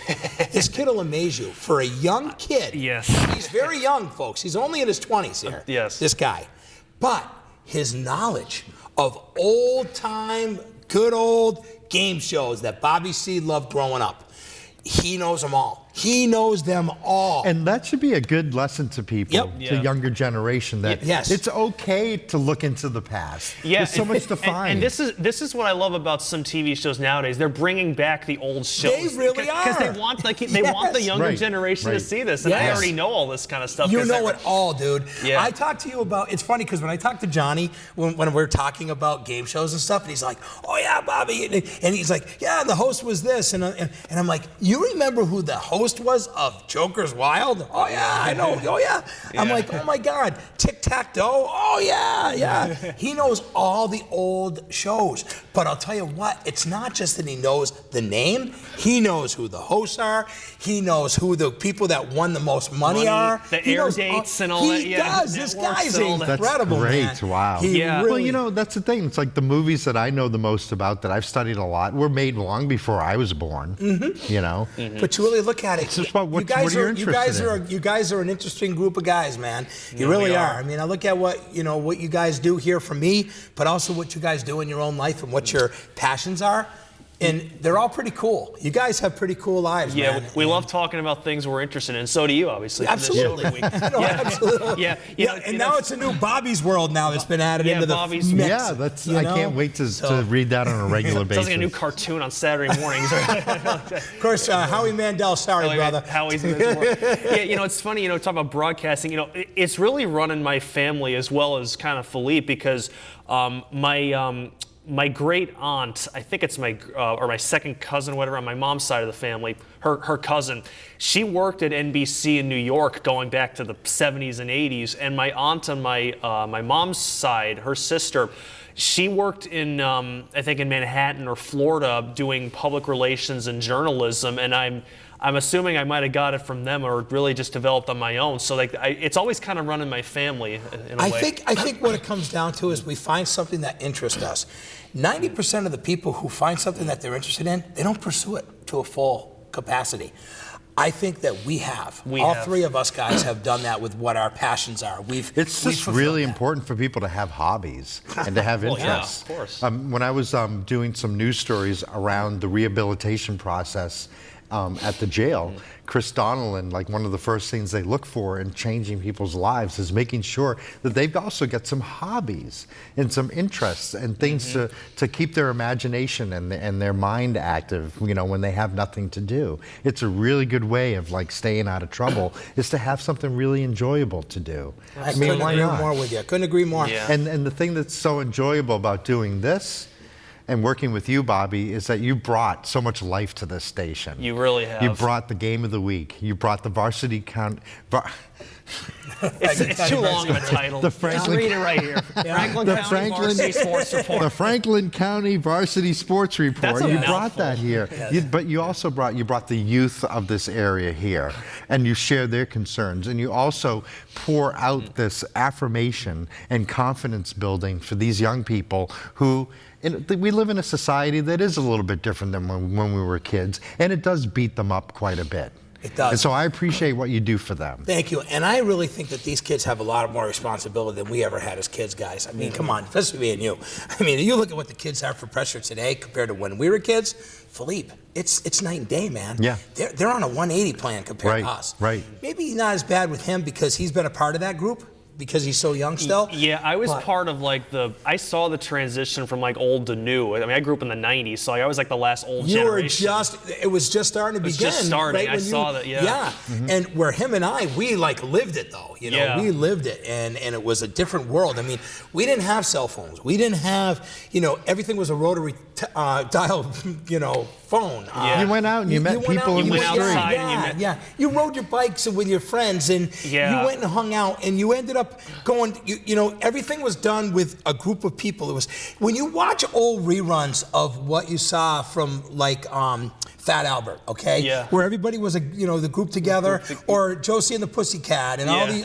this kid will amaze you. For a young kid, he's very young, folks. He's only in his 20s here, this guy. But his knowledge of old-time, good old game shows that Bobby C loved growing up, he knows them all. He knows them all. And that should be a good lesson to people, to younger generation, that it's okay to look into the past. There's so much to find. And this is what I love about some TV shows nowadays. They're bringing back the old shows. They really are. Because they want the younger generation to see this. And I already know all this kind of stuff. You know it all, dude. I talked to you about, it's funny because when I talked to Johnny, when we're talking about game shows and stuff, and he's like, oh yeah, Bobby. And he's like, yeah, the host was this. And I'm like, you remember who the host host was of Joker's Wild? Oh, yeah, I know. Oh, yeah. I'm like, oh, my God. Tic-Tac-Toe? Oh, yeah. He knows all the old shows. But I'll tell you what, it's not just that he knows the name. He knows who the hosts are. He knows who the people that won the most money are. The air dates and all that. He does. This guy's incredible, That's great. man. Wow. Really, well, that's the thing. It's like the movies that I know the most about, that I've studied a lot, were made long before I was born. But you really look at it. It's just about what you're interested in. You guys are an interesting group of guys, man. You really are. I mean, I look at what you guys do here for me, but also what you guys do in your own life and what your passions are. And they're all pretty cool. You guys have pretty cool lives, man. Yeah, we love talking about things we're interested in. So do you, obviously. Absolutely. Absolutely. And now it's a new Bobby's World now that's been added into the Bobby's mix. Yeah, I can't wait to read that on a regular basis. Sounds like a new cartoon on Saturday mornings. Of course, Howie Mandel, sorry, brother. Howie's invincible. Yeah, it's funny, talk about broadcasting. It's really run in my family as well as kind of Philippe, because my great aunt, I think it's my second cousin, whatever, on my mom's side of the family, her cousin, she worked at NBC in New York going back to the 70s and 80s. And my aunt on my mom's side, her sister, she worked in, I think in Manhattan or Florida doing public relations and journalism. And I'm assuming I might have got it from them or really just developed on my own. So it's always kind of run in my family in a way. I think what it comes down to is we find something that interests us. 90% of the people who find something that they're interested in, they don't pursue it to a full capacity. I think that we have. All three of us guys have done that with what our passions are. It's just really important for people to have hobbies and to have interests. Yeah, of course. When I was doing some news stories around the rehabilitation process at the jail, Chris Donnellan, like one of the first things they look for in changing people's lives is making sure that they've also got some hobbies and some interests and things to keep their imagination and their mind active, when they have nothing to do. It's a really good way of staying out of trouble is to have something really enjoyable to do. I couldn't agree more with you. I couldn't agree more. Yeah. And the thing that's so enjoyable about doing this and working with you, Bobby, is that you brought so much life to this station. You really have. You brought the game of the week. You brought the varsity count. It's too long of a title. Just read it right here. Franklin County Varsity Sports Report. The Franklin County Varsity Sports Report. You brought that here. Yes. But you also brought the youth of this area here, and you share their concerns, and you also pour out this affirmation and confidence building for these young people who. We live in a society that is a little bit different than when we were kids, and it does beat them up quite a bit. It does. And so I appreciate what you do for them. Thank you. And I really think that these kids have a lot more responsibility than we ever had as kids, guys. I mean, come on, especially me and you. I mean, you look at what the kids have for pressure today compared to when we were kids. Philippe, it's night and day, man. Yeah. They're on a 180 plan compared to us. Right. Maybe not as bad with him because he's been a part of that group. Because he's so young still? Yeah, I was part of I saw the transition from old to new. I mean, I grew up in the 90s, so I was the last old generation. It was just starting to begin. It was just starting. Right, I saw that, yeah. Yeah, and where him and I, we lived it though. We lived it, and it was a different world. I mean, we didn't have cell phones. We didn't have, everything was a rotary dial, phone. You went out and you met people in the street. Yeah. You rode your bikes with your friends, and you went and hung out, and you ended up going, everything was done with a group of people. It was, when you watch old reruns of what you saw from Fat Albert, okay? Yeah. Where everybody was the group together, or Josie and the Pussycat, and all the,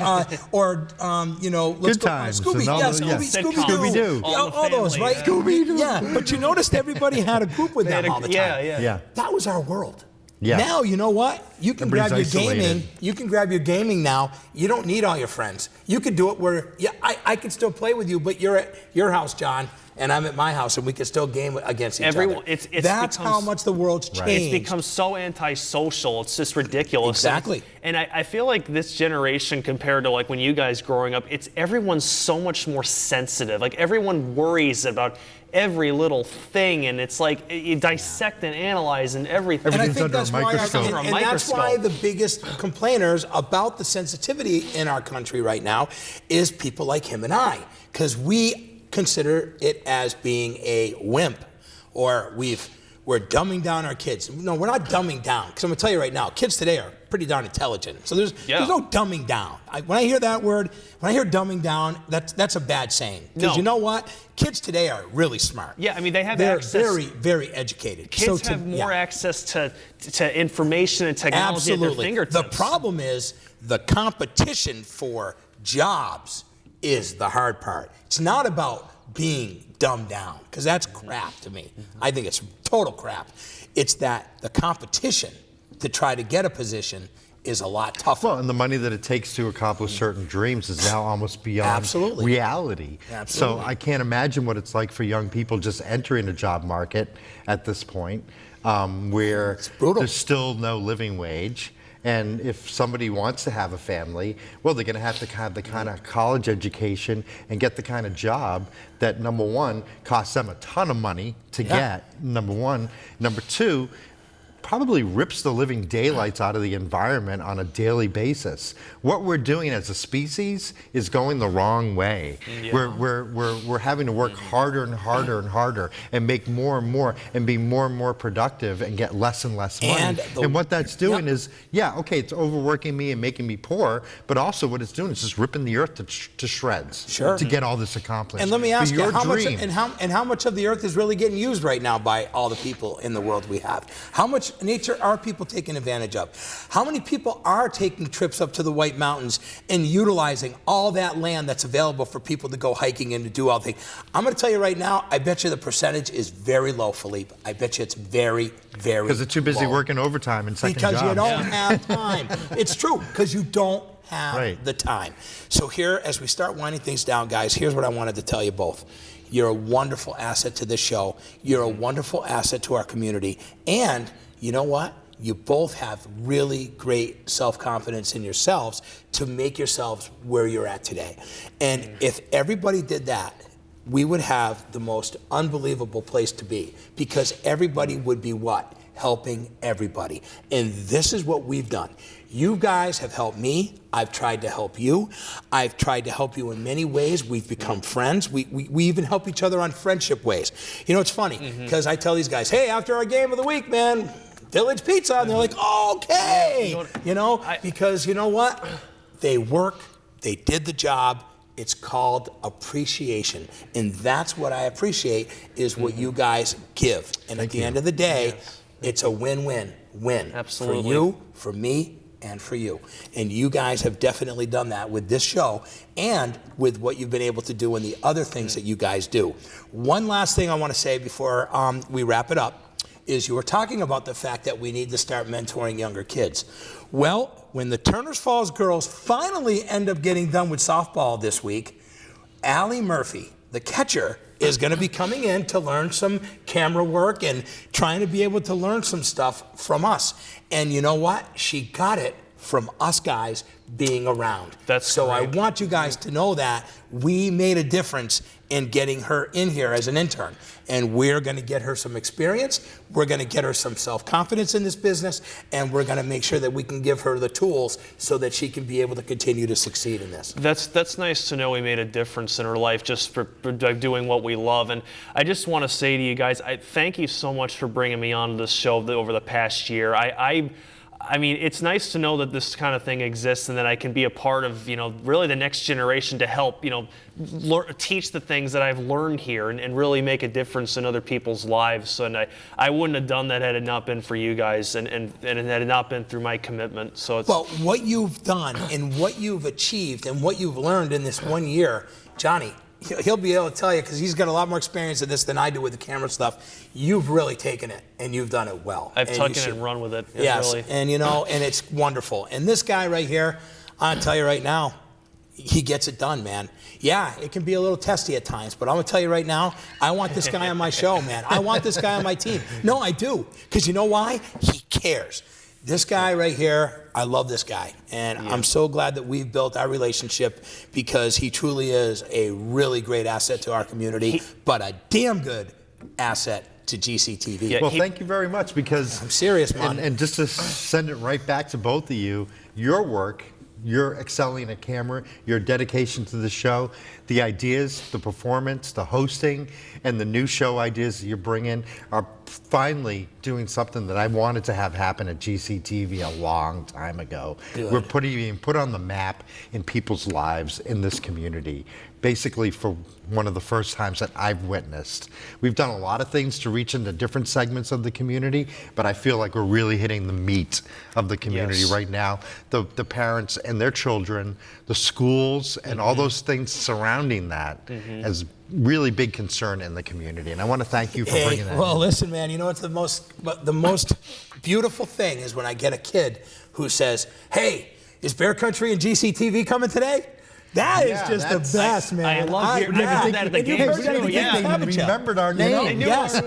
let's Good Times. Scooby, Scooby-Doo. All those, right? Scooby-Doo. Yeah, but you noticed everybody had a group with them all the time. Yeah. That was our world. Yeah. Now, you know what? You can grab your Everybody's gaming. isolated. You can grab your gaming now. You don't need all your friends. You could do it where, I can still play with you, but you're at your house, John, and I'm at my house, and we can still game against each other. That's how much the world's changed. It's become so antisocial. It's just ridiculous. Exactly. And I feel like this generation compared to when you guys growing up, everyone's so much more sensitive. Everyone worries about every little thing, and it's you dissect and analyze and everything. And I think under a microscope. And that's why the biggest complainers about the sensitivity in our country right now is people like him and I, because we consider it as being a wimp, or we've we're dumbing down our kids. No, we're not dumbing down. Because I'm going to tell you right now, kids today are pretty darn intelligent. So there's no dumbing down. When I hear that word, when I hear dumbing down, that's a bad saying. Because you know what? Kids today are really smart. Yeah, I mean, they're access. They're very, very educated. Kids have more access to information and technology at their fingertips. The problem is the competition for jobs is the hard part. It's not about being dumbed down, because that's crap to me. I think it's total crap. It's that the competition to try to get a position is a lot tougher. Well, and the money that it takes to accomplish certain dreams is now almost beyond reality. Absolutely. So I can't imagine what it's like for young people just entering the job market at this point, where there's still no living wage. And if somebody wants to have a family, well, they're going to have the kind of college education and get the kind of job that, number one, costs them a ton of money to get, number one. Number two, probably rips the living daylights out of the environment on a daily basis. What we're doing as a species is going the wrong way. We're having to work harder and harder and harder and make more and more and be more and more productive and get less and less money. And what that's doing is, okay, it's overworking me and making me poor, but also what it's doing is just ripping the earth to shreds to get all this accomplished. And let me ask you, how much of the earth is really getting used right now by all the people in the world we have? How much nature are people taking advantage of? How many people are taking trips up to the White Mountains and utilizing all that land that's available for people to go hiking and to do all things? I'm going to tell you right now, I bet you the percentage is very low, Philippe. I bet you it's very, very low. Because they're too busy working overtime and second jobs. Because you don't have time. It's true, because you don't have the time. So here, as we start winding things down, guys, here's what I wanted to tell you both. You're a wonderful asset to this show. You're a wonderful asset to our community. And you know what? You both have really great self-confidence in yourselves to make yourselves where you're at today. And if everybody did that, we would have the most unbelievable place to be, because everybody would be what? Helping everybody. And this is what we've done. You guys have helped me. I've tried to help you. I've tried to help you in many ways. We've become friends. We even help each other on friendship ways. You know, it's funny, because I tell these guys, hey, after our game of the week, man, Village Pizza, and they're like, okay, because you know what? They work, they did the job. It's called appreciation, and that's what I appreciate is what you guys give. And at the end of the day, it's a win-win-win. Absolutely. For you, for me, and for you. And you guys have definitely done that with this show and with what you've been able to do and the other things that you guys do. One last thing I want to say before we wrap it up is you were talking about the fact that we need to start mentoring younger kids. Well, when the Turners Falls girls finally end up getting done with softball this week, Allie Murphy, the catcher, is going to be coming in to learn some camera work and trying to be able to learn some stuff from us. And you know what? She got it from us guys being around. So I want you guys to know that we made a difference in getting her in here as an intern. And we're going to get her some experience. We're going to get her some self-confidence in this business. And we're going to make sure that we can give her the tools so that she can be able to continue to succeed in this. That's nice to know we made a difference in her life just for doing what we love. And I just want to say to you guys, I thank you so much for bringing me on this show over the past year. I mean, it's nice to know that this kind of thing exists and that I can be a part of, really the next generation to help, teach the things that I've learned here and really make a difference in other people's lives. And I wouldn't have done that had it not been for you guys and had it not been through my commitment. So well, what you've done and what you've achieved and what you've learned in this 1 year, Johnny, he'll be able to tell you, because he's got a lot more experience in this than I do with the camera stuff. You've really taken it, and you've done it well. I've taken it and run with it. Yes, really. And and it's wonderful. And this guy right here, I'll tell you right now, he gets it done, man. Yeah, it can be a little testy at times, but I'm going to tell you right now, I want this guy on my show, man. I want this guy on my team. No, I do, because you know why? He cares. This guy right here, I love this guy. And I'm so glad that we've built our relationship, because he truly is a really great asset to our community, but a damn good asset to GCTV. Yeah, well, thank you very much, because I'm serious, man. And just to send it right back to both of you, your work, your excelling at camera, your dedication to the show, the ideas, the performance, the hosting, and the new show ideas that you're bringing are finally doing something that I wanted to have happen at GCTV a long time ago. Good. We're being put on the map in people's lives in this community, basically for one of the first times that I've witnessed. We've done a lot of things to reach into different segments of the community, but I feel like we're really hitting the meat of the community right now. The parents and their children, the schools, and all those things surrounding that as really big concern in the community. And I want to thank you for bringing that Well, in. listen, man, you know what's the most beautiful thing is when I get a kid who says, hey, is Bear Country and GCTV coming today? That is just the best, man. I love hearing that at the game, too. They remembered our name. Yes.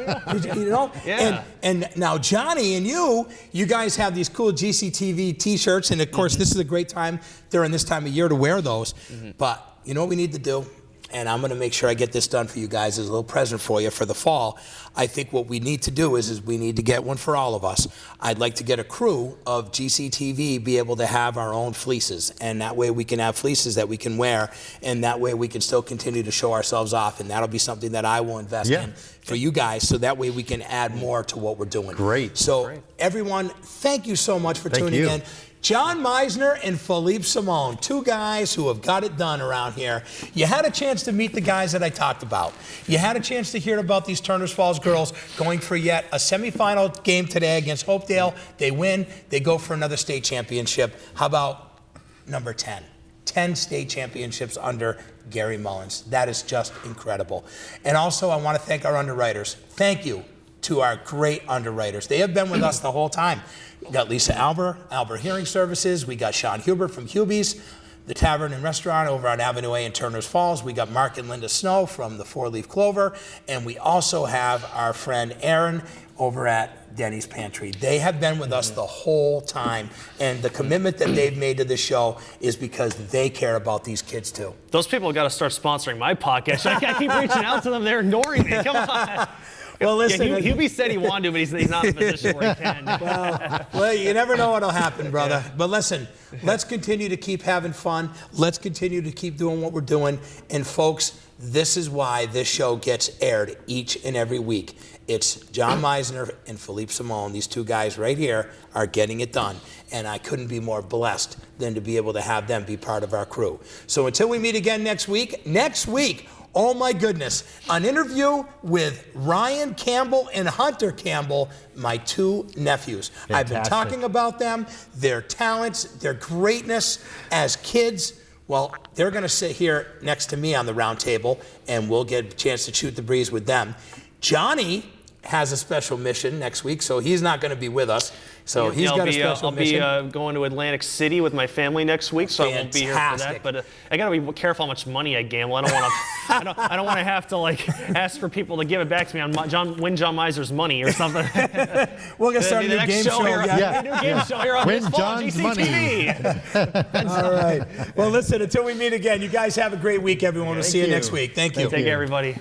And now Johnny and you guys have these cool GCTV T-shirts, and of course this is a great time during this time of year to wear those. But you know what we need to do? And I'm going to make sure I get this done for you guys as a little present for you for the fall. I think what we need to do is we need to get one for all of us. I'd like to get a crew of GCTV be able to have our own fleeces, and that way we can have fleeces that we can wear, and that way we can still continue to show ourselves off, and that'll be something that I will invest in for you guys, so that way we can add more to what we're doing. Great. So everyone, thank you so much for tuning in. John Meisner and Philippe Simone, two guys who have got it done around here. You had a chance to meet the guys that I talked about. You had a chance to hear about these Turners Falls girls going for yet a semifinal game today against Hopedale. They win. They go for another state championship. How about number 10? 10 state championships under Gary Mullins. That is just incredible. And also, I want to thank our underwriters. Thank you to our great underwriters. They have been with us the whole time. We got Lisa Albert Hearing Services. We got Sean Hubert from Hubie's, the Tavern and Restaurant over on Avenue A in Turners Falls. We got Mark and Linda Snow from the Four Leaf Clover. And we also have our friend Aaron over at Denny's Pantry. They have been with us the whole time. And the commitment that they've made to the show is because they care about these kids too. Those people got to start sponsoring my podcast. I keep reaching out to them. They're ignoring me. Come on. Well, listen. Hubie said he wanted to, but he's not in a position where he can. Well, you never know what'll happen, brother. But listen, let's continue to keep having fun. Let's continue to keep doing what we're doing. And folks, this is why this show gets aired each and every week. It's John Meisner and Philippe Simone. These two guys right here are getting it done. And I couldn't be more blessed than to be able to have them be part of our crew. So until we meet again next week, oh my goodness, an interview with Ryan Campbell and Hunter Campbell, my two nephews. Fantastic. I've been talking about them, their talents, their greatness as kids. Well, they're going to sit here next to me on the round table, and we'll get a chance to shoot the breeze with them. Johnny has a special mission next week, so he's not going to be with us. So he's got a special mission. I'll be going to Atlantic City with my family next week, so I won't be here for that. But I got to be careful how much money I gamble. I don't want to. I don't want to have to ask for people to give it back to me on Win John Miser's money or something. We're gonna start a new game show. New game show here on Win John's money. All right. Well, listen. Until we meet again, you guys have a great week, everyone. We'll see you next week. Thank you. Take care, everybody.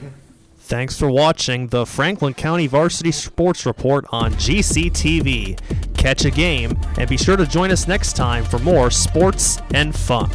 Thanks for watching the Franklin County Varsity Sports Report on GCTV. Catch a game and be sure to join us next time for more sports and fun.